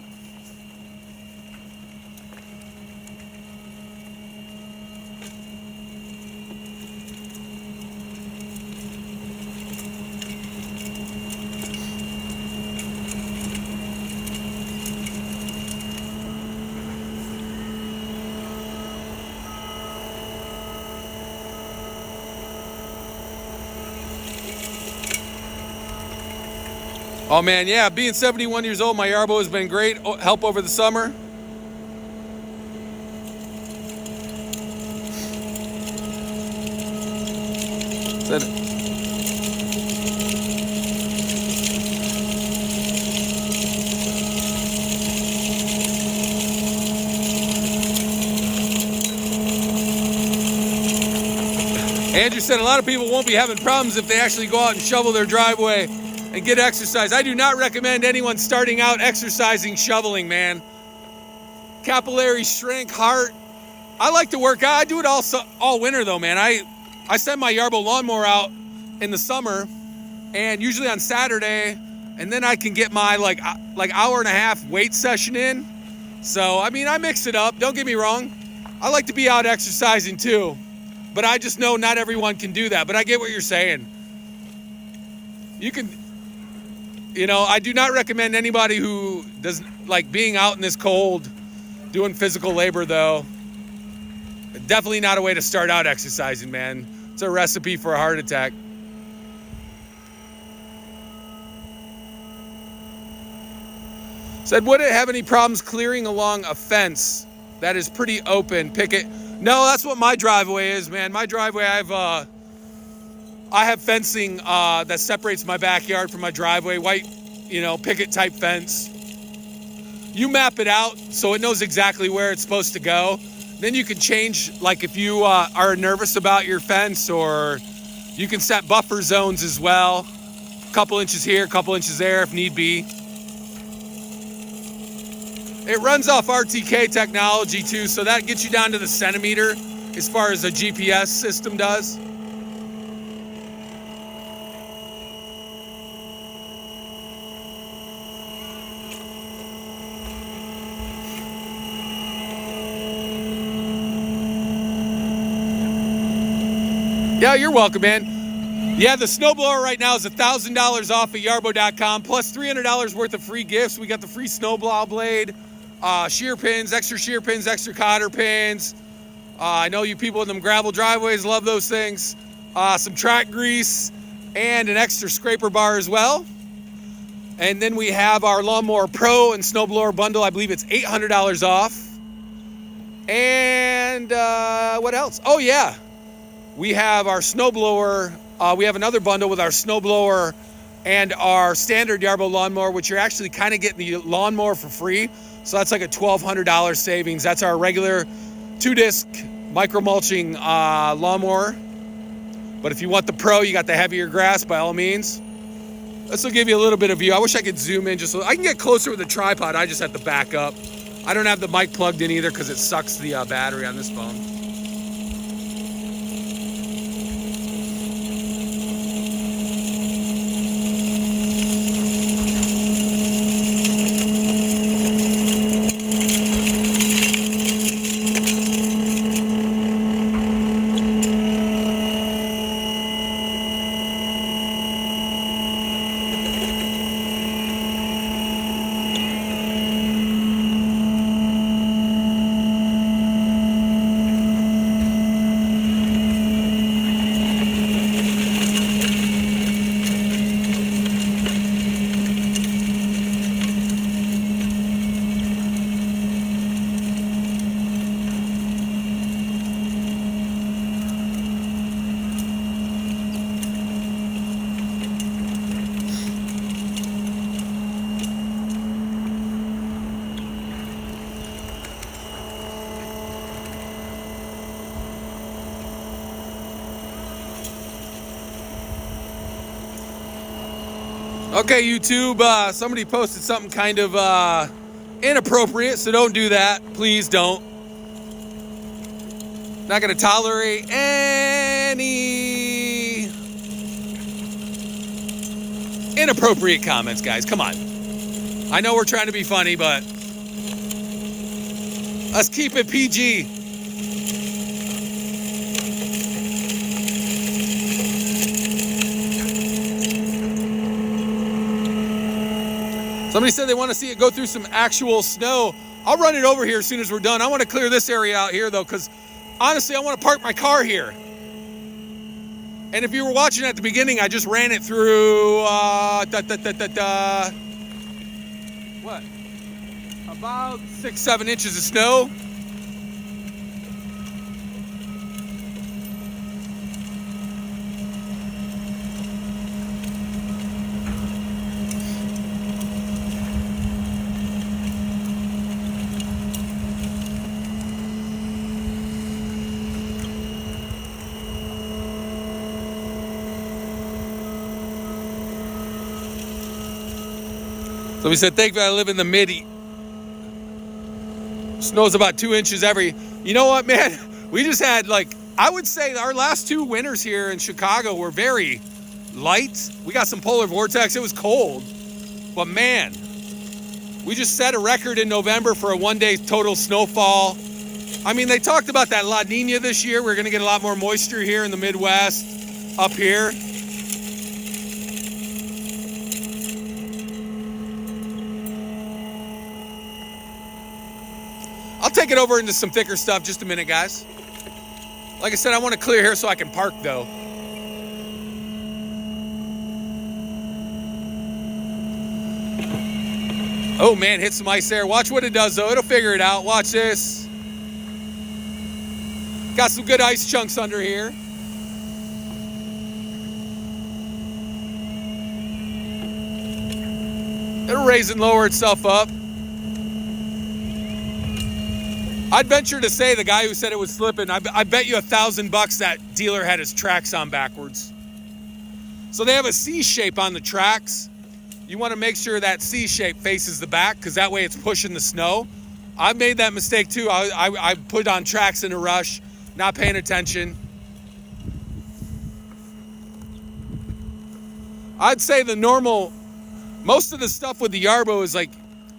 Oh man, yeah, being 71 years old, my Yarbo has been great help over the summer. Andrew said a lot of people won't be having problems if they actually go out and shovel their driveway and get exercise. I do not recommend anyone starting out exercising shoveling, man. Capillary shrink, heart. I like to work out. I do it all winter though, man. I send my Yarbo lawnmower out in the summer, and usually on Saturday and then I can get my like hour and a half weight session in. So, I mean, I mix it up. Don't get me wrong. I like to be out exercising too, but I just know not everyone can do that. But I get what you're saying. You can, you know, I do not recommend anybody who does like being out in this cold, doing physical labor though. Definitely not a way to start out exercising, man. It's a recipe for a heart attack. Said, would it have any problems clearing along a fence that is pretty open? Picket. No, that's what my driveway is, man. My driveway, I have fencing that separates my backyard from my driveway. White, you know, picket type fence. You map it out so it knows exactly where it's supposed to go. Then you can change, like if you are nervous about your fence, or you can set buffer zones as well. A couple inches here, a couple inches there if need be. It runs off RTK technology too, so that gets you down to the centimeter as far as a GPS system does. Yeah, you're welcome, man. Yeah, the snowblower right now is $1,000 off at yarbo.com, plus $300 worth of free gifts. We got the free snowblower blade, shear pins, extra cotter pins. I know you people in them gravel driveways love those things. Some track grease and an extra scraper bar as well. And then we have our Lawnmower Pro and Snowblower bundle. I believe it's $800 off. And what else? Oh, yeah. We have our snowblower. We have another bundle with our snowblower and our standard Yarbo lawnmower, which you're actually kind of getting the lawnmower for free. So that's like a $1,200 savings. That's our regular 2-disc micro mulching lawnmower. But if you want the Pro, you got the heavier grass by all means. This will give you a little bit of view. I wish I could zoom in just so I can get closer with the tripod. I just have to back up. I don't have the mic plugged in either because it sucks the battery on this phone. Okay, YouTube, somebody posted something kind of inappropriate, so don't do that. Please don't. Not going to tolerate any inappropriate comments, guys. Come on. I know we're trying to be funny, but let's keep it PG. Somebody said they want to see it go through some actual snow. I'll run it over here as soon as we're done. I want to clear this area out here, though, because honestly, I want to park my car here. And if you were watching at the beginning, I just ran it through, what? About 6-7 inches of snow. So we said, thankfully I live in the mid. Snow's about 2 inches every. You know what, man? We just had, like, I would say our last 2 winters here in Chicago were very light. We got some polar vortex. It was cold. But man, we just set a record in November for a one-day total snowfall. I mean, they talked about that La Nina this year. We're going to get a lot more moisture here in the Midwest, up here. I'll take it over into some thicker stuff just a minute, guys. Like I said, I want to clear here so I can park, though. Oh, man, hit some ice there. Watch what it does, though. It'll figure it out. Watch this. Got some good ice chunks under here. It'll raise and lower itself up. I'd venture to say the guy who said it was slipping, I bet you $1,000 that dealer had his tracks on backwards. So they have a C shape on the tracks. You want to make sure that C shape faces the back, because that way it's pushing the snow. I made that mistake too. I put on tracks in a rush, not paying attention. I'd say the normal, most of the stuff with the Yarbo is like,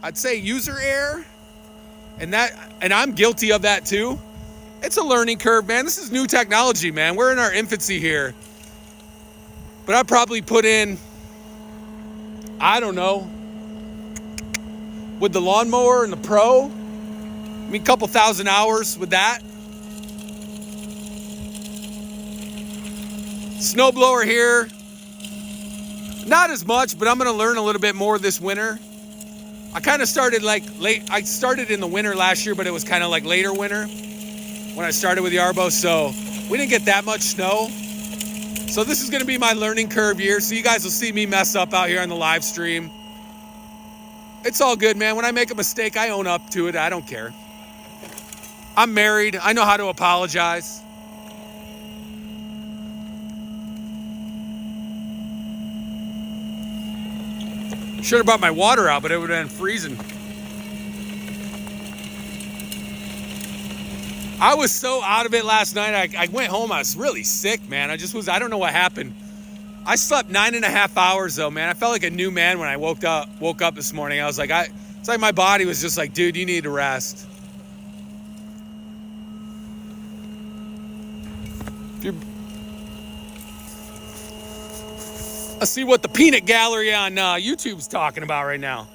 I'd say user error. And I'm guilty of that too. It's a learning curve, man. This is new technology, man. We're in our infancy here. But I probably put in, I don't know, with the lawnmower and the Pro, I mean, a couple thousand hours with that. Snow blower here, not as much, but I'm gonna learn a little bit more this winter. I kind of started like late. I started in the winter last year, but it was kind of like later winter when I started with Yarbo. So we didn't get that much snow. So this is going to be my learning curve year. So you guys will see me mess up out here on the live stream. It's all good, man. When I make a mistake, I own up to it. I don't care. I'm married. I know how to apologize. Should have brought my water out, but it would have been freezing. I was so out of it last night. I went home. I was really sick, man. I don't know what happened. I slept 9.5 hours though, man. I felt like a new man when I woke up this morning. I was like, it's like my body was just like, dude, you need to rest. Let's see what the peanut gallery on YouTube's talking about right now.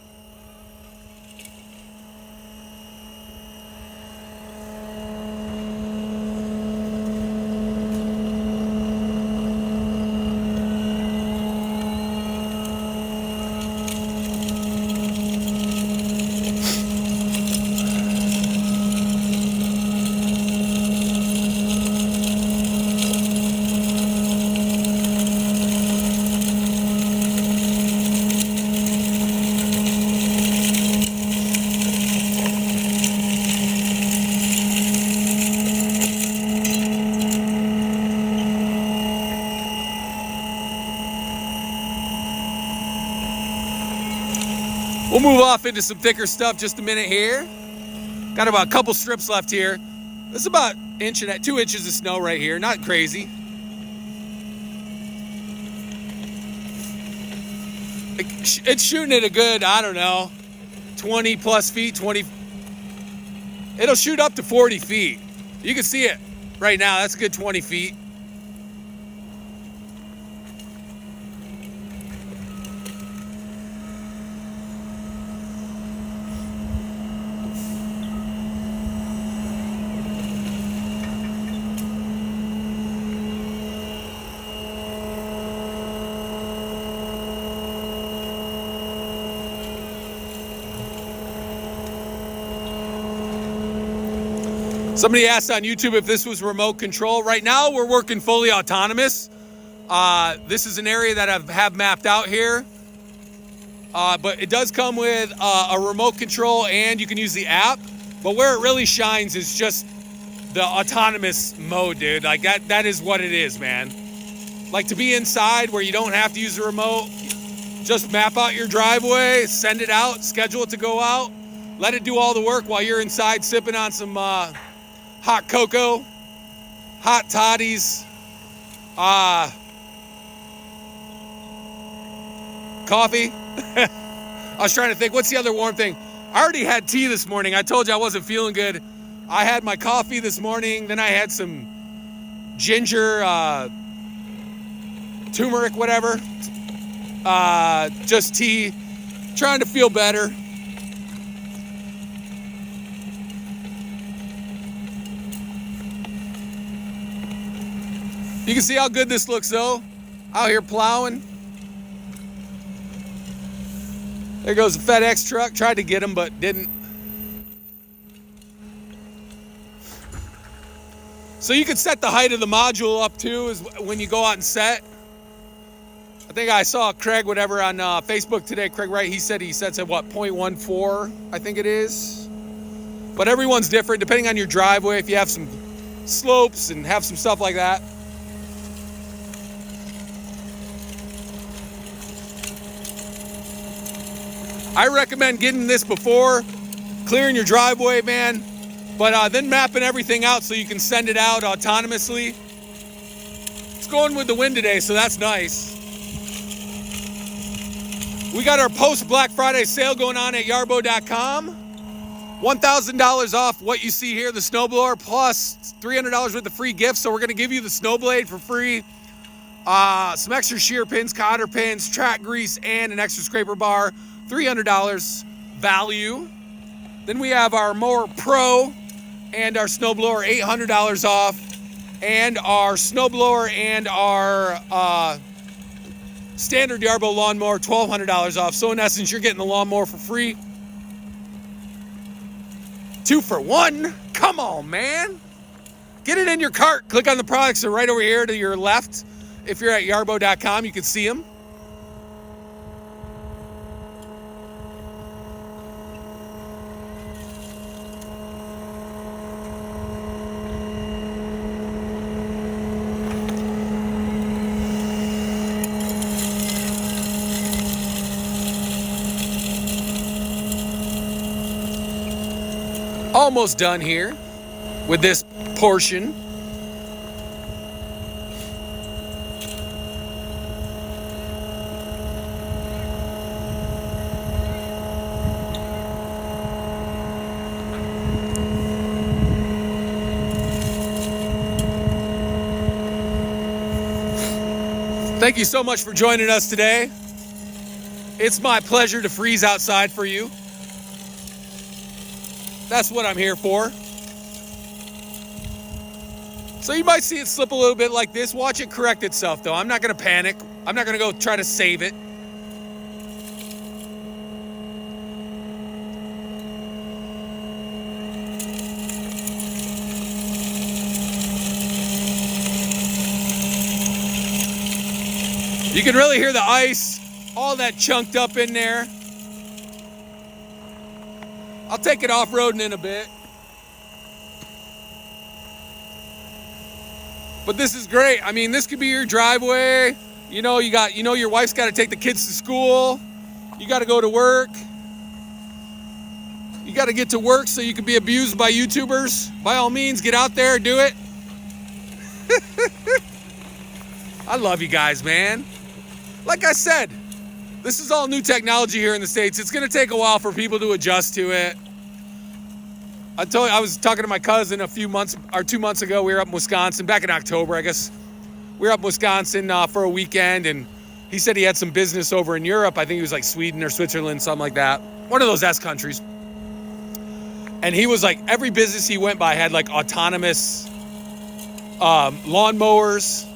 We'll move off into some thicker stuff just a minute here. Got about a couple strips left here. This is about 2 inches of snow right here. Not crazy. It's shooting at a good, I don't know, 20 plus feet, 20. It'll shoot up to 40 feet. You can see it right now. That's a good 20 feet. Somebody asked on YouTube if this was remote control. Right now, we're working fully autonomous. This is an area that I have mapped out here. But it does come with a remote control, and you can use the app. But where it really shines is just the autonomous mode, dude. Like that is what it is, man. Like to be inside where you don't have to use the remote, just map out your driveway, send it out, schedule it to go out, let it do all the work while you're inside sipping on some hot cocoa, hot toddies, coffee. I was trying to think, what's the other warm thing? I already had tea this morning. I told you I wasn't feeling good. I had my coffee this morning. Then I had some ginger, turmeric, whatever. Just tea. Trying to feel better. You can see how good this looks though. Out here plowing. There goes the FedEx truck. Tried to get him, but didn't. So you can set the height of the module up too, is when you go out and set. I think I saw Craig, whatever, on Facebook today. Craig Wright, he sets at what, 0.14, I think it is. But everyone's different, depending on your driveway. If you have some slopes and have some stuff like that. I recommend getting this before clearing your driveway, man. But then mapping everything out so you can send it out autonomously. It's going with the wind today, so that's nice. We got our post-Black Friday sale going on at yarbo.com. $1,000 off what you see here, the snowblower, plus $300 worth of free gifts. So we're going to give you the snow blade for free. Some extra shear pins, cotter pins, track grease, and an extra scraper bar. $300 value. Then we have our Mower Pro and our snowblower, $800 off. And our snowblower and our standard Yarbo lawnmower, $1,200 off. So in essence, you're getting the lawnmower for free. 2 for 1. Come on, man. Get it in your cart. Click on the products. They're right over here to your left. If you're at yarbo.com, you can see them. Almost done here with this portion. Thank you so much for joining us today. It's my pleasure to freeze outside for you. That's what I'm here for. So you might see it slip a little bit like this. Watch it correct itself, though. I'm not going to panic. I'm not going to go try to save it. You can really hear the ice, all that chunked up in there. I'll take it off-roading in a bit. But this is great. I mean, this could be your driveway. You know, your wife's got to take the kids to school. You got to go to work. You got to get to work so you can be abused by YouTubers. By all means, get out there, do it. I love you guys, man. Like I said, this is all new technology here in the States. It's going to take a while for people to adjust to it. I was talking to my cousin 2 months ago. We were up in Wisconsin, back in October, I guess. We were up in Wisconsin for a weekend, and he said he had some business over in Europe. I think he was like Sweden or Switzerland, something like that. One of those S countries. And he was like, every business he went by had like autonomous lawnmowers.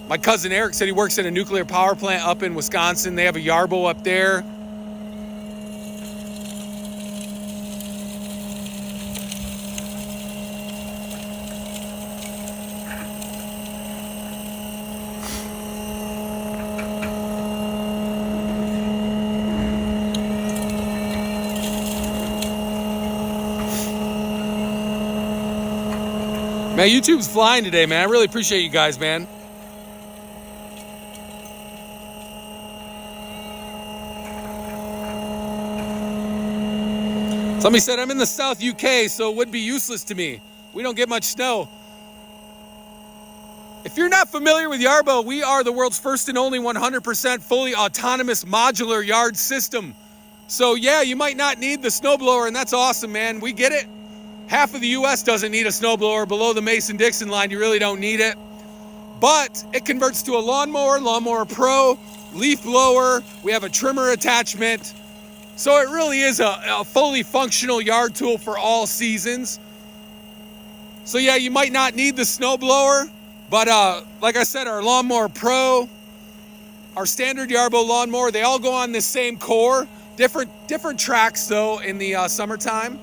My cousin Eric said he works in a nuclear power plant up in Wisconsin. They have a Yarbo up there. Man, YouTube's flying today, man. I really appreciate you guys, man. Somebody said, I'm in the South UK, so it would be useless to me. We don't get much snow. If you're not familiar with Yarbo, we are the world's first and only 100% fully autonomous modular yard system. So yeah, you might not need the snowblower, and that's awesome, man. We get it. Half of the U.S. doesn't need a snowblower. Below the Mason-Dixon line, you really don't need it. But it converts to a lawnmower, Lawnmower Pro, leaf blower. We have a trimmer attachment. So it really is a fully functional yard tool for all seasons. So yeah, you might not need the snowblower, but like I said, our Lawnmower Pro, our standard Yarbo lawnmower, they all go on this same core. Different tracks though in the summertime.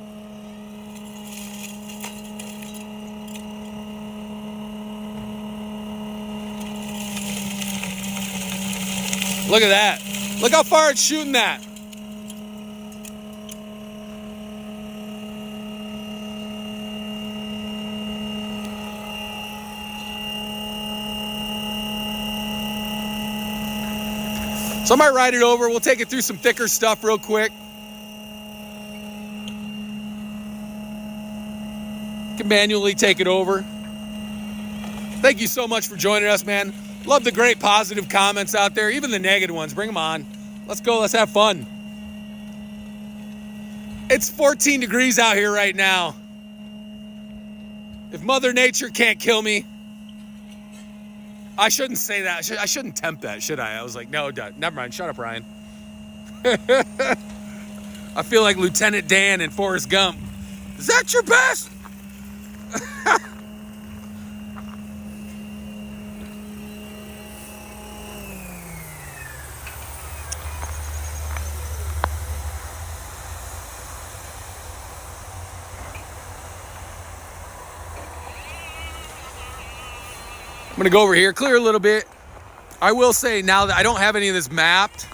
Look at that. Look how far it's shooting that. So I might ride it over. We'll take it through some thicker stuff real quick. Can manually take it over. Thank you so much for joining us, man. Love the great positive comments out there, even the negative ones. Bring them on. Let's go. Let's have fun. It's 14 degrees out here right now. If Mother Nature can't kill me, I shouldn't say that. I shouldn't tempt that, should I? I was like, no, never mind. Shut up, Ryan. I feel like Lieutenant Dan in Forrest Gump. Is that your best? I'm gonna go over here, clear a little bit. I will say now that I don't have any of this mapped,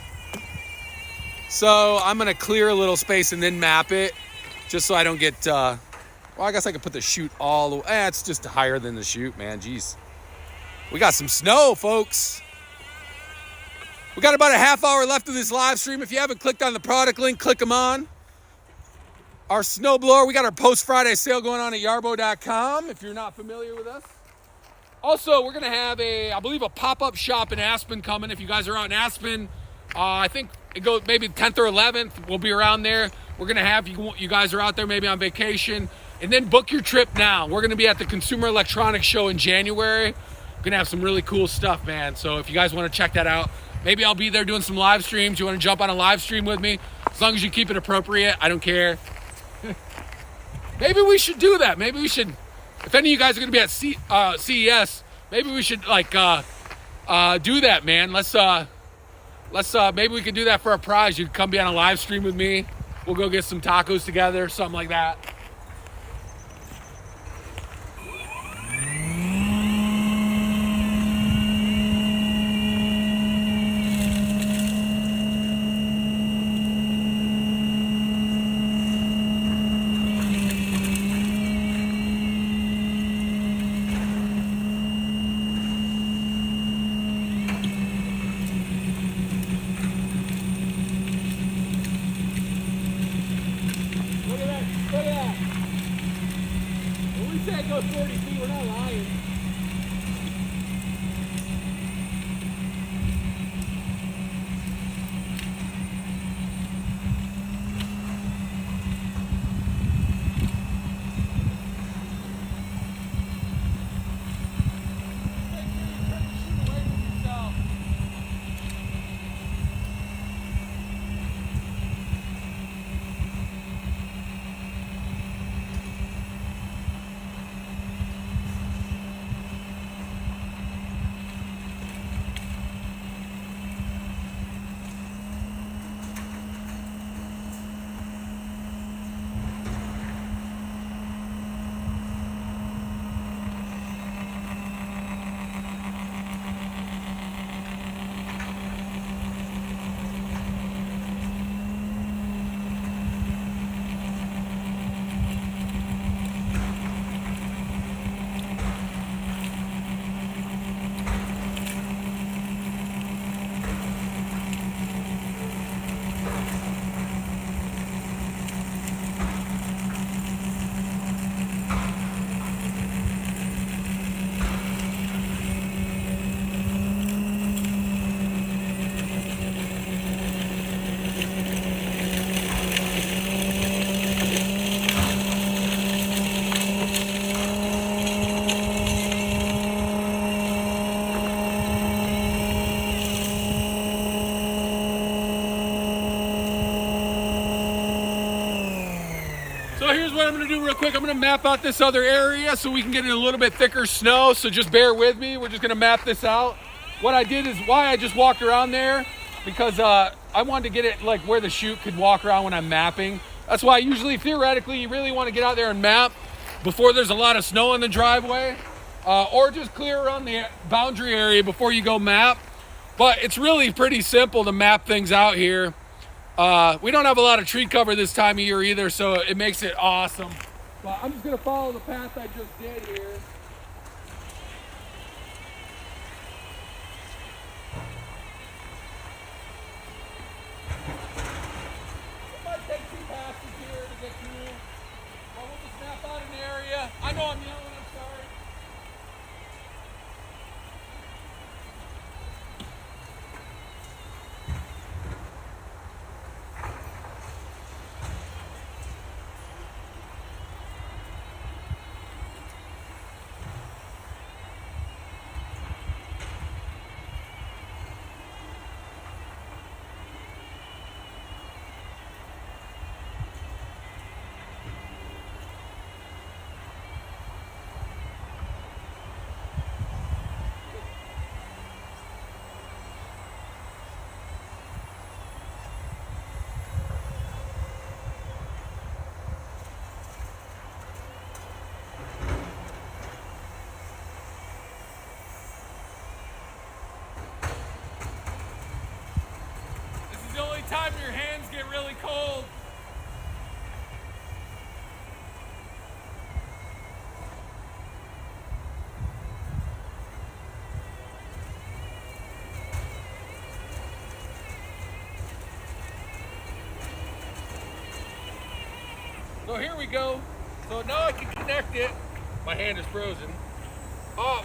so I'm gonna clear a little space and then map it, just so I don't get, well, I guess I could put the chute all the way. It's just higher than the chute, man, jeez. We got some snow, folks. We got about a half hour left of this live stream. If you haven't clicked on the product link, click them on. Our snow blower, we got our post-Friday sale going on at yarbo.com, if you're not familiar with us. Also, we're going to have I believe a pop-up shop in Aspen coming. If you guys are out in Aspen, I think it goes maybe 10th or 11th. We'll be around there. We're going to have, you guys are out there maybe on vacation. And then book your trip now. We're going to be at the Consumer Electronics Show in January. We're going to have some really cool stuff, man. So if you guys want to check that out, maybe I'll be there doing some live streams. You want to jump on a live stream with me? As long as you keep it appropriate, I don't care. Maybe we should do that. Maybe we should... If any of you guys are going to be at CES, maybe we should do that, man. Let's maybe we could do that for a prize. You'd come be on a live stream with me. We'll go get some tacos together, something like that. Go 40 feet, we're not lying. what I'm gonna do real quick. I'm gonna map out this other area so we can get in a little bit thicker snow. So just bear with me. We're just gonna map this out. What I did is why I just walked around there because I wanted to get it like where the chute could walk around when I'm mapping. That's why usually, theoretically, you really want to get out there and map before there's a lot of snow in the driveway, or just clear around the boundary area before you go map. But it's really pretty simple to map things out here. We don't have a lot of tree cover this time of year either, so it makes it awesome. But I'm just gonna follow the path I just did here. It might take 2 passes here to get through. But we'll just map out an area. I know I'm yelling, I'm sorry. The only time your hands get really cold. So here we go. So now I can connect it. My hand is frozen.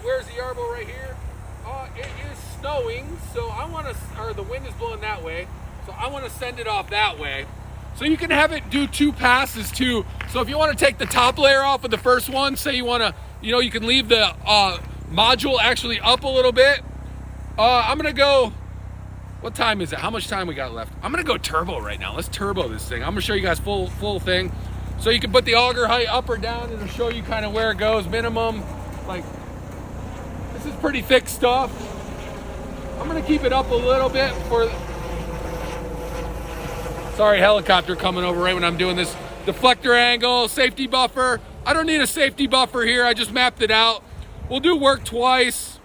Where's the Yarbo right here? It is snowing, so I want to, or the wind is blowing that way. So I want to send it off that way. So you can have it do 2 passes too. So if you want to take the top layer off of the first one, say you want to, you can leave the module actually up a little bit. I'm going to go, what time is it? How much time we got left? I'm going to go turbo right now. Let's turbo this thing. I'm going to show you guys full thing. So you can put the auger height up or down. It'll show you kind of where it goes. Minimum, like, this is pretty thick stuff. I'm going to keep it up a little bit for... Sorry, helicopter coming over right when I'm doing this. Deflector angle, safety buffer. I don't need a safety buffer here. I just mapped it out. We'll do work twice.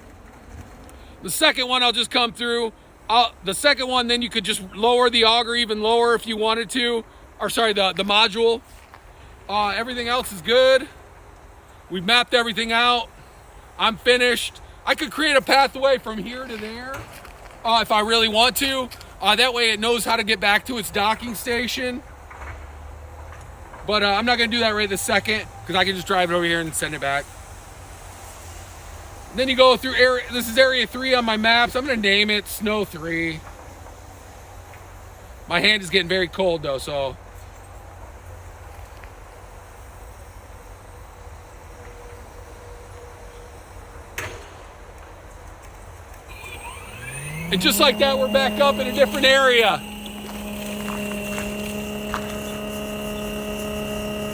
The second one, I'll just come through. The second one, then you could just lower the auger even lower if you wanted to. Or sorry, the module. Everything else is good. We've mapped everything out. I'm finished. I could create a pathway from here to there if I really want to. That way it knows how to get back to its docking station. But I'm not going to do that right this second because I can just drive it over here and send it back. And then you go through area. This is area 3 on my maps. I'm going to name it Snow 3. My hand is getting very cold though, so... And just like that, we're back up in a different area.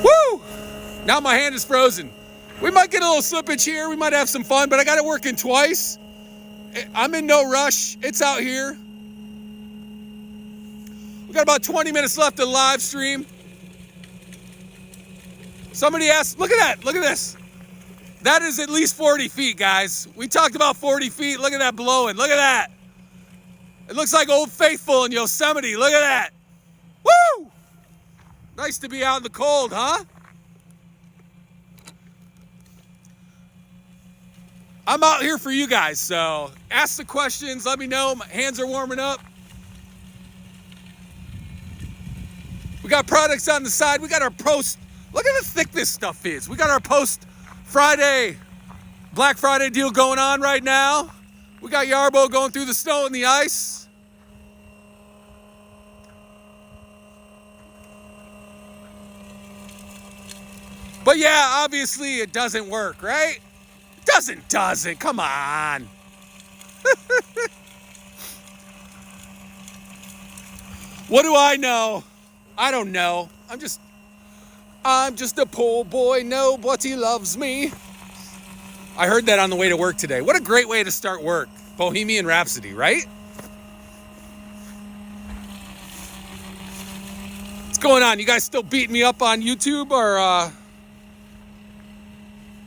Woo! Now my hand is frozen. We might get a little slippage here. We might have some fun, but I got it working twice. I'm in no rush. It's out here. We got about 20 minutes left of the live stream. Somebody asked, look at that. Look at this. That is at least 40 feet, guys. We talked about 40 feet. Look at that blowing. Look at that. It looks like Old Faithful in Yosemite. Look at that. Woo! Nice to be out in the cold, huh? I'm out here for you guys, so ask the questions. Let me know. My hands are warming up. We got products on the side. We got our post. Look at how thick this stuff is. We got our post Friday, Black Friday deal going on right now. We got Yarbo going through the snow and the ice. But yeah, obviously it doesn't work, right? Doesn't. Come on. What do I know? I don't know. I'm just a poor boy, nobody loves me. I heard that on the way to work today. What a great way to start work. Bohemian Rhapsody, right? What's going on? You guys still beating me up on YouTube or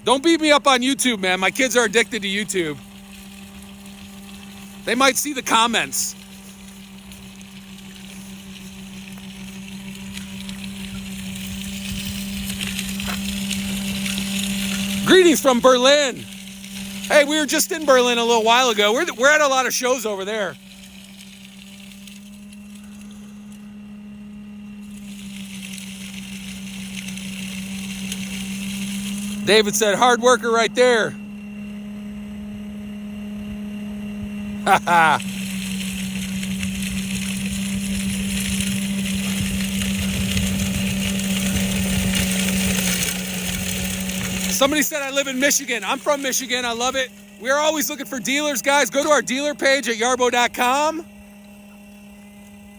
Don't beat me up on YouTube, man. My kids are addicted to YouTube. They might see the comments. Greetings from Berlin. Hey, we were just in Berlin a little while ago. We're at a lot of shows over there. David said, hard worker right there. Haha. Somebody said I live in Michigan. I'm from Michigan. I love it. We're always looking for dealers, guys. Go to our dealer page at yarbo.com.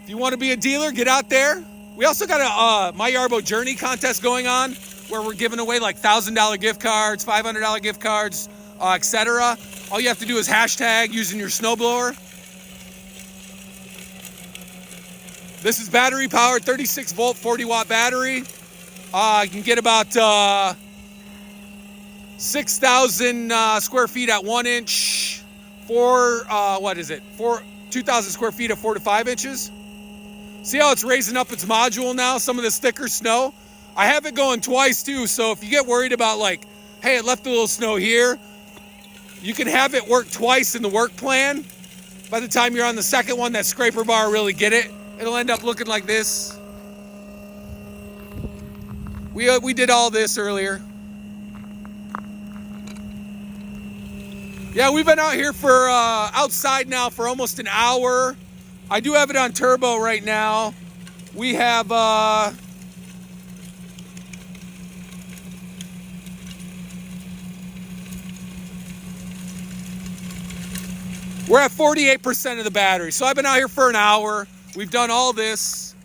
If you want to be a dealer, get out there. We also got a My Yarbo Journey contest going on where we're giving away like $1,000 gift cards, $500 gift cards, etc. All you have to do is hashtag using your snowblower. This is battery powered, 36 volt, 40 watt battery. You can get about 6,000 square feet at 1 inch, 2,000 square feet at 4 to 5 inches. See how it's raising up its module now, some of this thicker snow? I have it going twice too, so if you get worried about like, hey, it left a little snow here, you can have it work twice in the work plan. By the time you're on the second one, that scraper bar will really get it. It'll end up looking like this. We did all this earlier. Yeah, we've been out here for outside now for almost an hour. I do have it on turbo right now. We have we're at 48% of the battery. So I've been out here for an hour. We've done all this.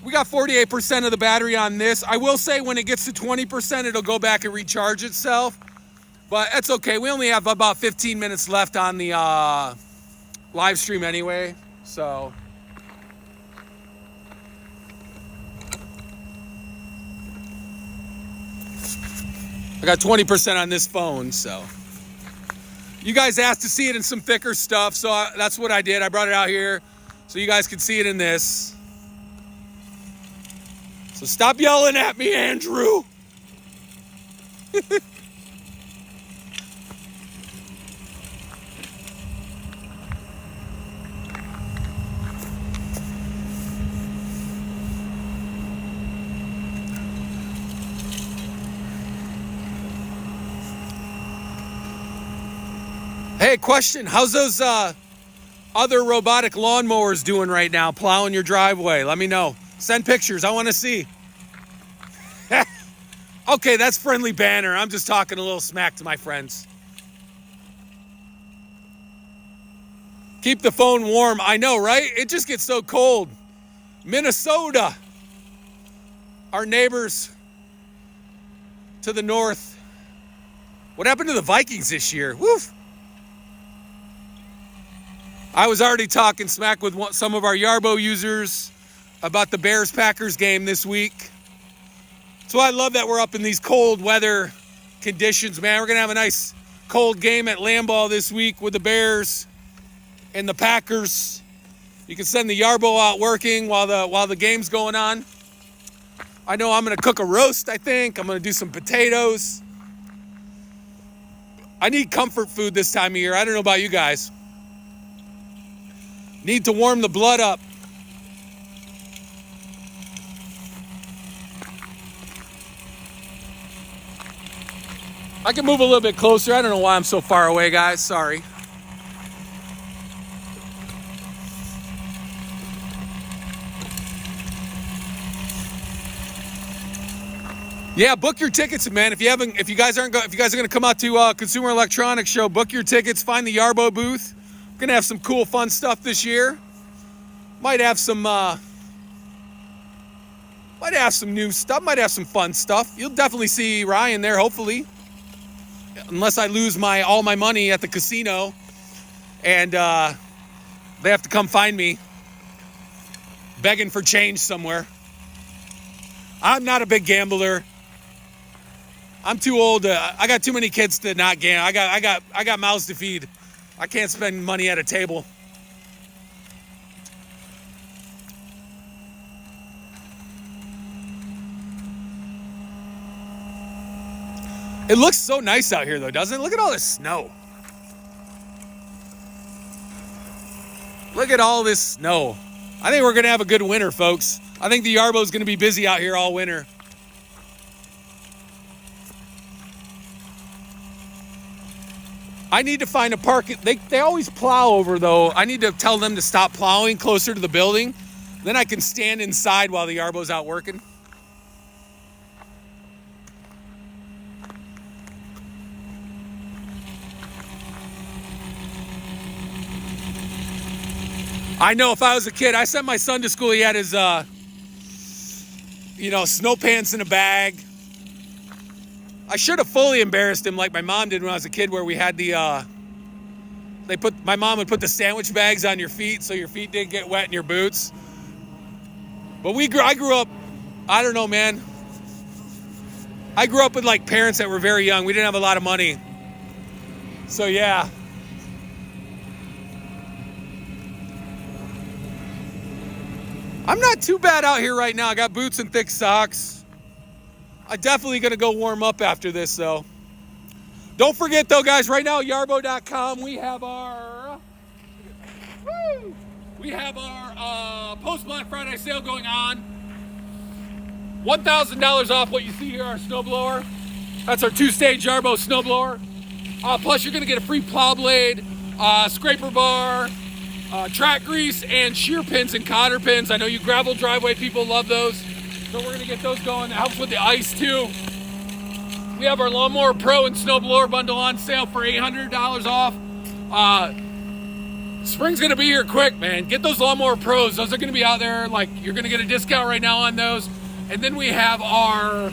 We got 48% of the battery on this. I will say when it gets to 20%, it'll go back and recharge itself. But that's okay. We only have about 15 minutes left on the live stream anyway. So I got 20% on this phone. So you guys asked to see it in some thicker stuff. So that's what I did. I brought it out here so you guys could see it in this. So stop yelling at me, Andrew. Hey, question. How's those other robotic lawnmowers doing right now, plowing your driveway? Let me know. Send pictures. I want to see. Okay, that's friendly banner. I'm just talking a little smack to my friends. Keep the phone warm. I know, right? It just gets so cold. Minnesota. Our neighbors to the north. What happened to the Vikings this year? Woof. I was already talking smack with some of our Yarbo users about the Bears-Packers game this week. So I love that we're up in these cold weather conditions, man. We're going to have a nice cold game at Lambeau this week with the Bears and the Packers. You can send the Yarbo out working while the game's going on. I know I'm going to cook a roast, I think. I'm going to do some potatoes. I need comfort food this time of year. I don't know about you guys. Need to warm the blood up. I can move a little bit closer. I don't know why I'm so far away, guys. Sorry. Yeah, book your tickets, man. If you guys are going to come out to Consumer Electronics Show, book your tickets. Find the Yarbo booth. We're going to have some cool, fun stuff this year. Might have some Might have some new stuff. Might have some fun stuff. You'll definitely see Ryan there, hopefully. Unless I lose all my money at the casino. And they have to come find me. Begging for change somewhere. I'm not a big gambler. I'm too old. I got too many kids to not gamble. I got mouths to feed. I can't spend money at a table. It looks so nice out here, though, doesn't it? Look at all this snow. Look at all this snow. I think we're going to have a good winter, folks. I think the Yarbo's going to be busy out here all winter. I need to find a park. They always plow over, though. I need to tell them to stop plowing closer to the building. Then I can stand inside while the Yarbo's out working. I know if I was a kid, I sent my son to school. He had his, snow pants in a bag. I should have fully embarrassed him like my mom did when I was a kid, where we had my mom would put the sandwich bags on your feet so your feet didn't get wet in your boots. But I grew up, I don't know, man. I grew up with like parents that were very young. We didn't have a lot of money. So yeah. I'm not too bad out here right now. I got boots and thick socks. I'm definitely going to go warm up after this, though. Don't forget, though, guys, right now, yarbo.com, we have our post-Black Friday sale going on. $1,000 off what you see here, our snowblower. That's our 2-stage Yarbo Snow Blower. Plus, you're going to get a free plow blade, scraper bar, track grease, and shear pins and cotter pins. I know you gravel driveway people love those, so we're going to get those going. It helps with the ice too. We have our Lawnmower Pro and Snowblower bundle on sale for $800 off. Spring's going to be here quick, man. Get those Lawnmower Pros. Those are going to be out there. Like, you're going to get a discount right now on those. And then we have our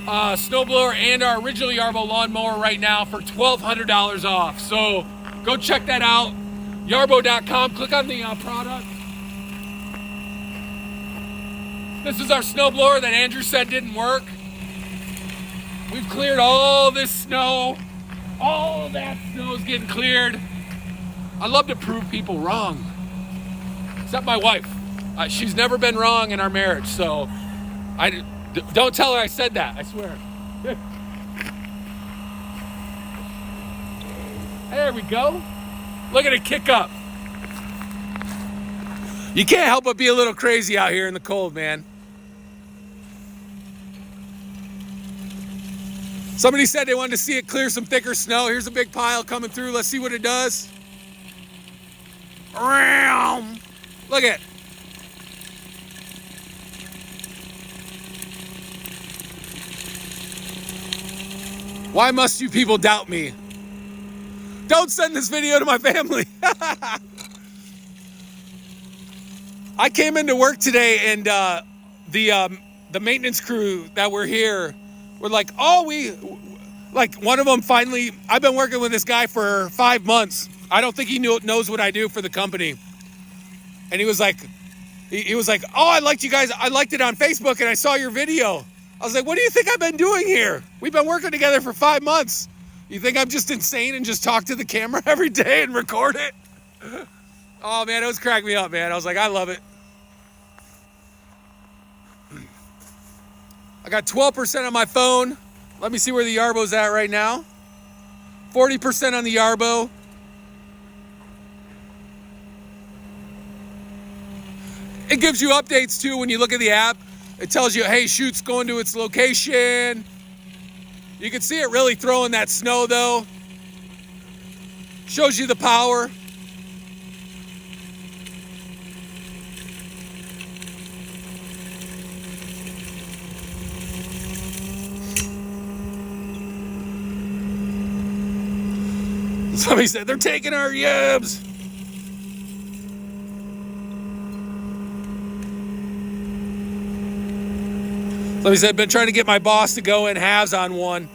Snowblower and our original Yarbo lawnmower right now for $1,200 off. So go check that out. Yarbo.com, click on the product. This is our snowblower that Andrew said didn't work. We've cleared all this snow. All of that snow is getting cleared. I love to prove people wrong. Except my wife. She's never been wrong in our marriage, so don't tell her I said that, I swear. There we go. Look at it kick up. You can't help but be a little crazy out here in the cold, man. Somebody said they wanted to see it clear some thicker snow. Here's a big pile coming through. Let's see what it does. Look at it. Why must you people doubt me? Don't send this video to my family. I came into work today, and the maintenance crew that were here were like, one of them finally, I've been working with this guy for 5 months. I don't think he knows what I do for the company. And he was like, oh, I liked you guys. I liked it on Facebook, and I saw your video. I was like, what do you think I've been doing here? We've been working together for 5 months. You think I'm just insane and just talk to the camera every day and record it? Oh, man, it was cracking me up, man. I was like, I love it. I got 12% on my phone. Let me see where the Yarbo's at right now. 40% on the Yarbo. It gives you updates, too, when you look at the app. It tells you, hey, shoot's going to its location. You can see it really throwing that snow, though. Shows you the power. Somebody said, they're taking our yabs. Somebody said, been trying to get my boss to go in halves on one.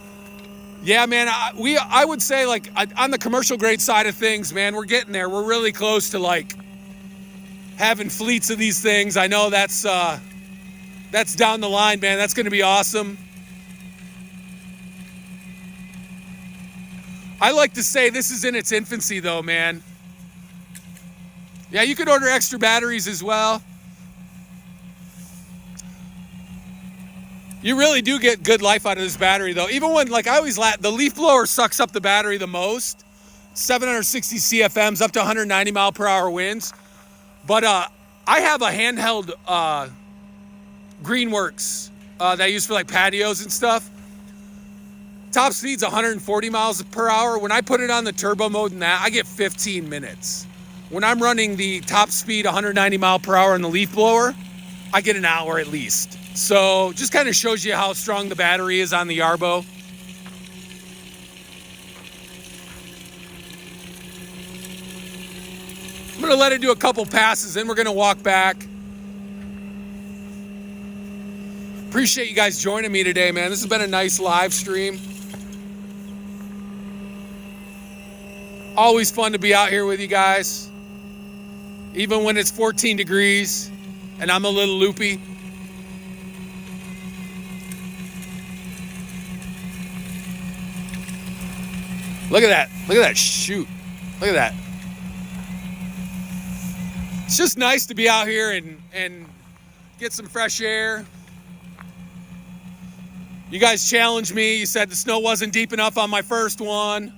Yeah, man, I would say, like, on the commercial grade side of things, man, we're getting there. We're really close to, like, having fleets of these things. I know that's down the line, man. That's going to be awesome. I like to say this is in its infancy, though, man. Yeah, you could order extra batteries as well. You really do get good life out of this battery, though. Even when, like, I always the leaf blower sucks up the battery the most. 760 CFMs, up to 190 mile per hour winds. But I have a handheld Greenworks that I use for, like, patios and stuff. Top speed's 140 miles per hour. When I put it on the turbo mode and that, I get 15 minutes. When I'm running the top speed 190 mile per hour in the leaf blower, I get an hour at least. So just kind of shows you how strong the battery is on the Yarbo. I'm going to let it do a couple passes, then we're going to walk back. Appreciate you guys joining me today, man. This has been a nice live stream. Always fun to be out here with you guys. Even when it's 14 degrees and I'm a little loopy. Look at that. Look at that shoot. Look at that. It's just nice to be out here and get some fresh air. You guys challenged me. You said the snow wasn't deep enough on my first one.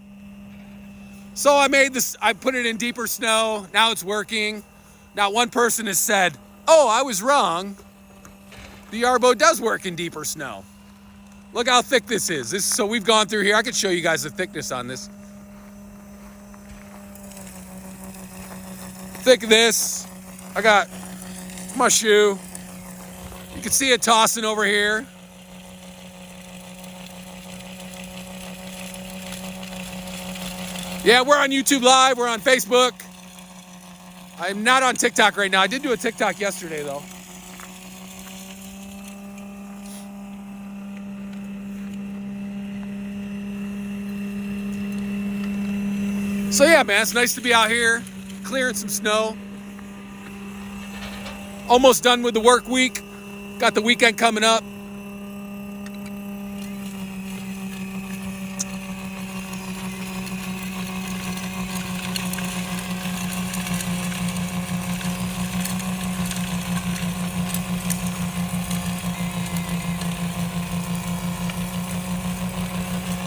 So I put it in deeper snow. Now it's working. Not one person has said, oh, I was wrong. The Yarbo does work in deeper snow. Look how thick this is. So we've gone through here. I could show you guys the thickness on this. Thick this. I got my shoe. You can see it tossing over here. Yeah, we're on YouTube Live. We're on Facebook. I'm not on TikTok right now. I did do a TikTok yesterday, though. So yeah, man, it's nice to be out here clearing some snow. Almost done with the work week. Got the weekend coming up.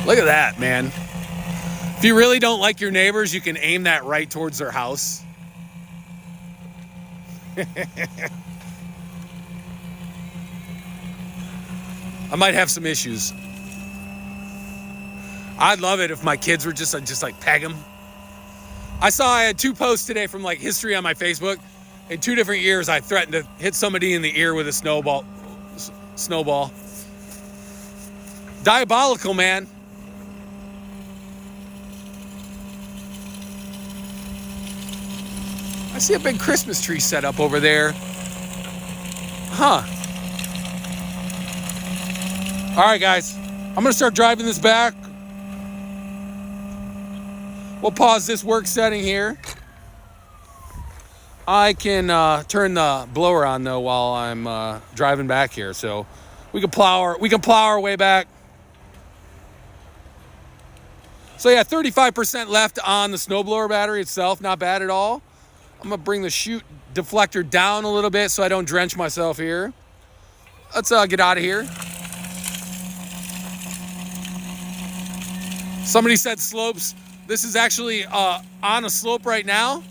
Look at that, man. If you really don't like your neighbors, you can aim that right towards their house. I might have some issues. I'd love it if my kids were just like peg them. I had 2 posts today from like history on my Facebook. In 2 different years, I threatened to hit somebody in the ear with a snowball. Diabolical, man. I see a big Christmas tree set up over there. Huh. All right, guys. I'm going to start driving this back. We'll pause this work setting here. I can turn the blower on, though, while I'm driving back here. So we can plow our way back. So, yeah, 35% left on the snowblower battery itself. Not bad at all. I'm going to bring the chute deflector down a little bit so I don't drench myself here. Let's get out of here. Somebody said slopes. This is actually on a slope right now.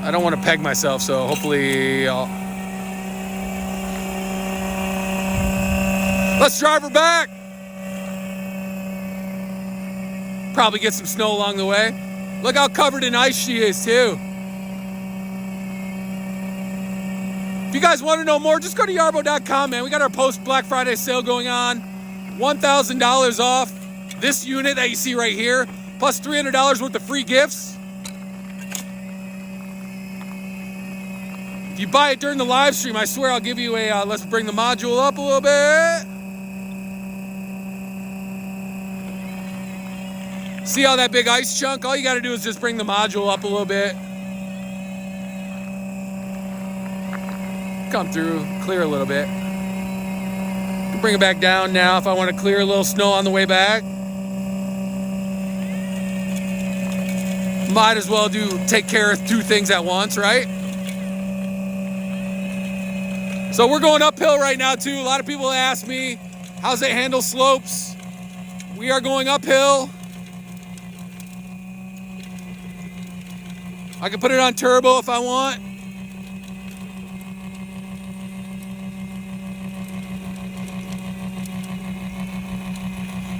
I don't want to peg myself, so hopefully I'll... Let's drive her back. Probably get some snow along the way. Look how covered in ice she is, too. If you guys want to know more, just go to yarbo.com, man. We got our post Black Friday sale going on. $1,000 off this unit that you see right here, plus $300 worth of free gifts. If you buy it during the live stream, I swear I'll give you a, let's bring the module up a little bit. See all that big ice chunk? All you gotta do is just bring the module up a little bit. Come through, clear a little bit. Bring it back down now if I want to clear a little snow on the way back. Might as well take care of 2 things at once, right? So we're going uphill right now too. A lot of people ask me, how's it handle slopes? We are going uphill. I can put it on turbo if I want.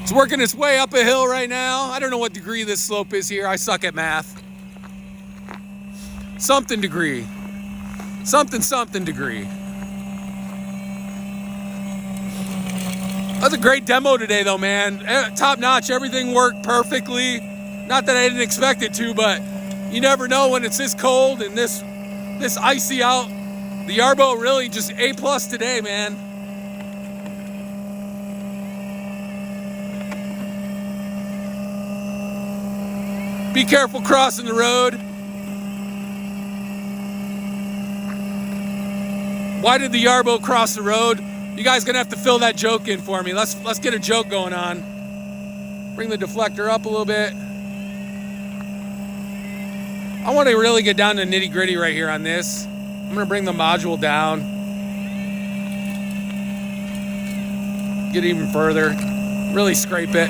It's working its way up a hill right now. I don't know what degree this slope is here. I suck at math. Something degree. Something degree. That's a great demo today though, man. Top notch, everything worked perfectly. Not that I didn't expect it to, but you never know when it's this cold and this icy out. The Yarbo really just A+ today, man. Be careful crossing the road. Why did the Yarbo cross the road? You guys gonna have to fill that joke in for me. Let's get a joke going on. Bring the deflector up a little bit. I want to really get down to nitty gritty right here on this. I'm gonna bring the module down. Get even further. Really scrape it.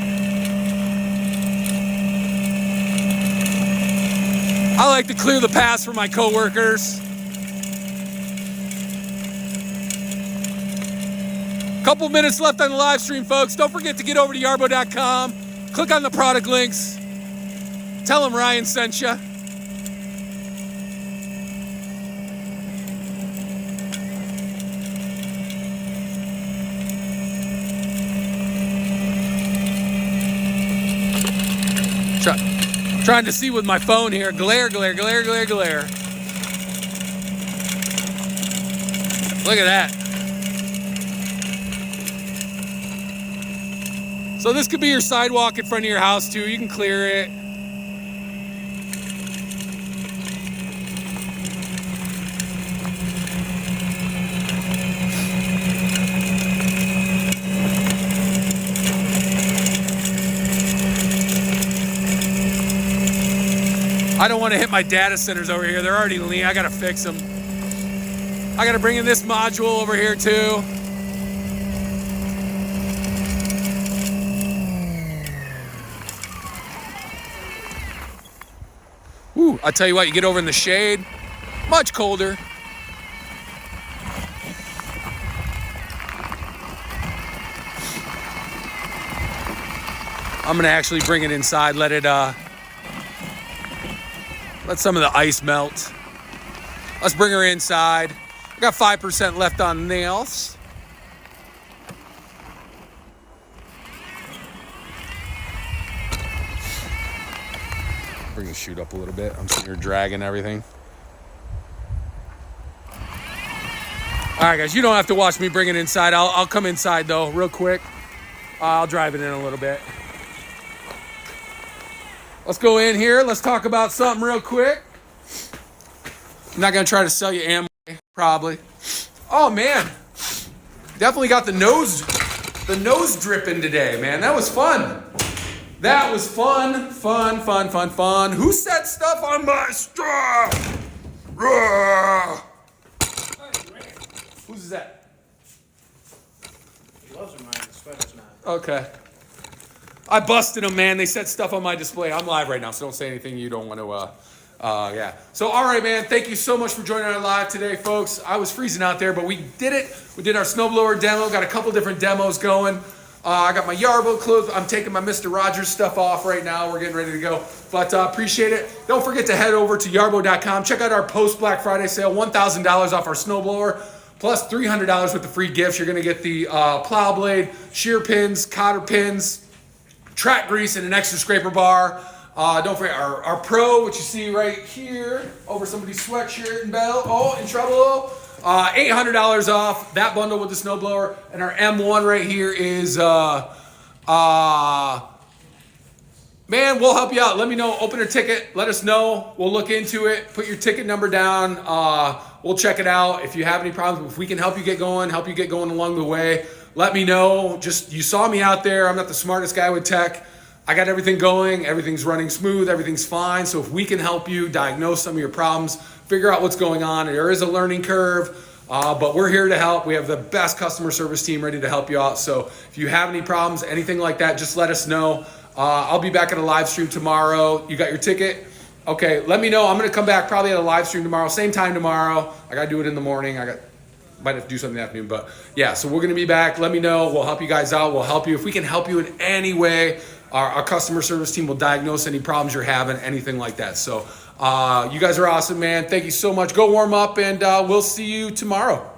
I like to clear the paths for my coworkers. Couple minutes left on the live stream, folks. Don't forget to get over to yarbo.com. Click on the product links. Tell them Ryan sent you. Trying to see with my phone here. Glare. Look at that. So this could be your sidewalk in front of your house too. You can clear it. I don't want to hit my data centers over here. They're already lean. I gotta fix them. I gotta bring in this module over here too. Ooh, I tell you what, you get over in the shade, much colder. I'm gonna actually bring it inside, let some of the ice melt. Let's bring her inside. I got 5% left on nails. Bring the chute up a little bit. I'm sitting here dragging everything. All right, guys, you don't have to watch me bring it inside. I'll come inside though, real quick. I'll drive it in a little bit. Let's go in here. Let's talk about something real quick. I'm not gonna try to sell you ammo, probably. Oh man, definitely got the nose dripping today, man. That was fun. That was fun. Who set stuff on my stuff? Who's that? Gloves are mine, the sweater's not. Okay. I busted them, man. They set stuff on my display. I'm live right now, so don't say anything you don't want to, yeah. So, all right, man. Thank you so much for joining our live today, folks. I was freezing out there, but we did it. We did our snowblower demo. Got a couple different demos going. I got my Yarbo clothes. I'm taking my Mr. Rogers stuff off right now. We're getting ready to go. But appreciate it. Don't forget to head over to yarbo.com. Check out our post-Black Friday sale. $1,000 off our snowblower. Plus $300 with the free gifts. You're going to get the plow blade, shear pins, cotter pins, track grease, and an extra scraper bar. Don't forget our Pro, which you see right here over somebody's sweatshirt and belt. Oh, in trouble. $800 off that bundle with the snowblower. And our M1 right here is, man, we'll help you out. Let me know. Open a ticket. Let us know. We'll look into it. Put your ticket number down. We'll check it out. If you have any problems, if we can help you get going along the way, let me know. Just, you saw me out there. I'm not the smartest guy with tech. I got everything going. Everything's running smooth. Everything's fine. So if we can help you diagnose some of your problems, figure out what's going on. There is a learning curve, but we're here to help. We have the best customer service team ready to help you out. So if you have any problems, anything like that, just let us know. I'll be back at a live stream tomorrow. You got your ticket? Okay, let me know. I'm going to come back probably at a live stream tomorrow, same time tomorrow. I got to do it in the morning. Might have to do something in the afternoon, but yeah, so we're going to be back. Let me know. We'll help you guys out. We'll help you. If we can help you in any way, our customer service team will diagnose any problems you're having, anything like that. So you guys are awesome, man. Thank you so much. Go warm up, and we'll see you tomorrow.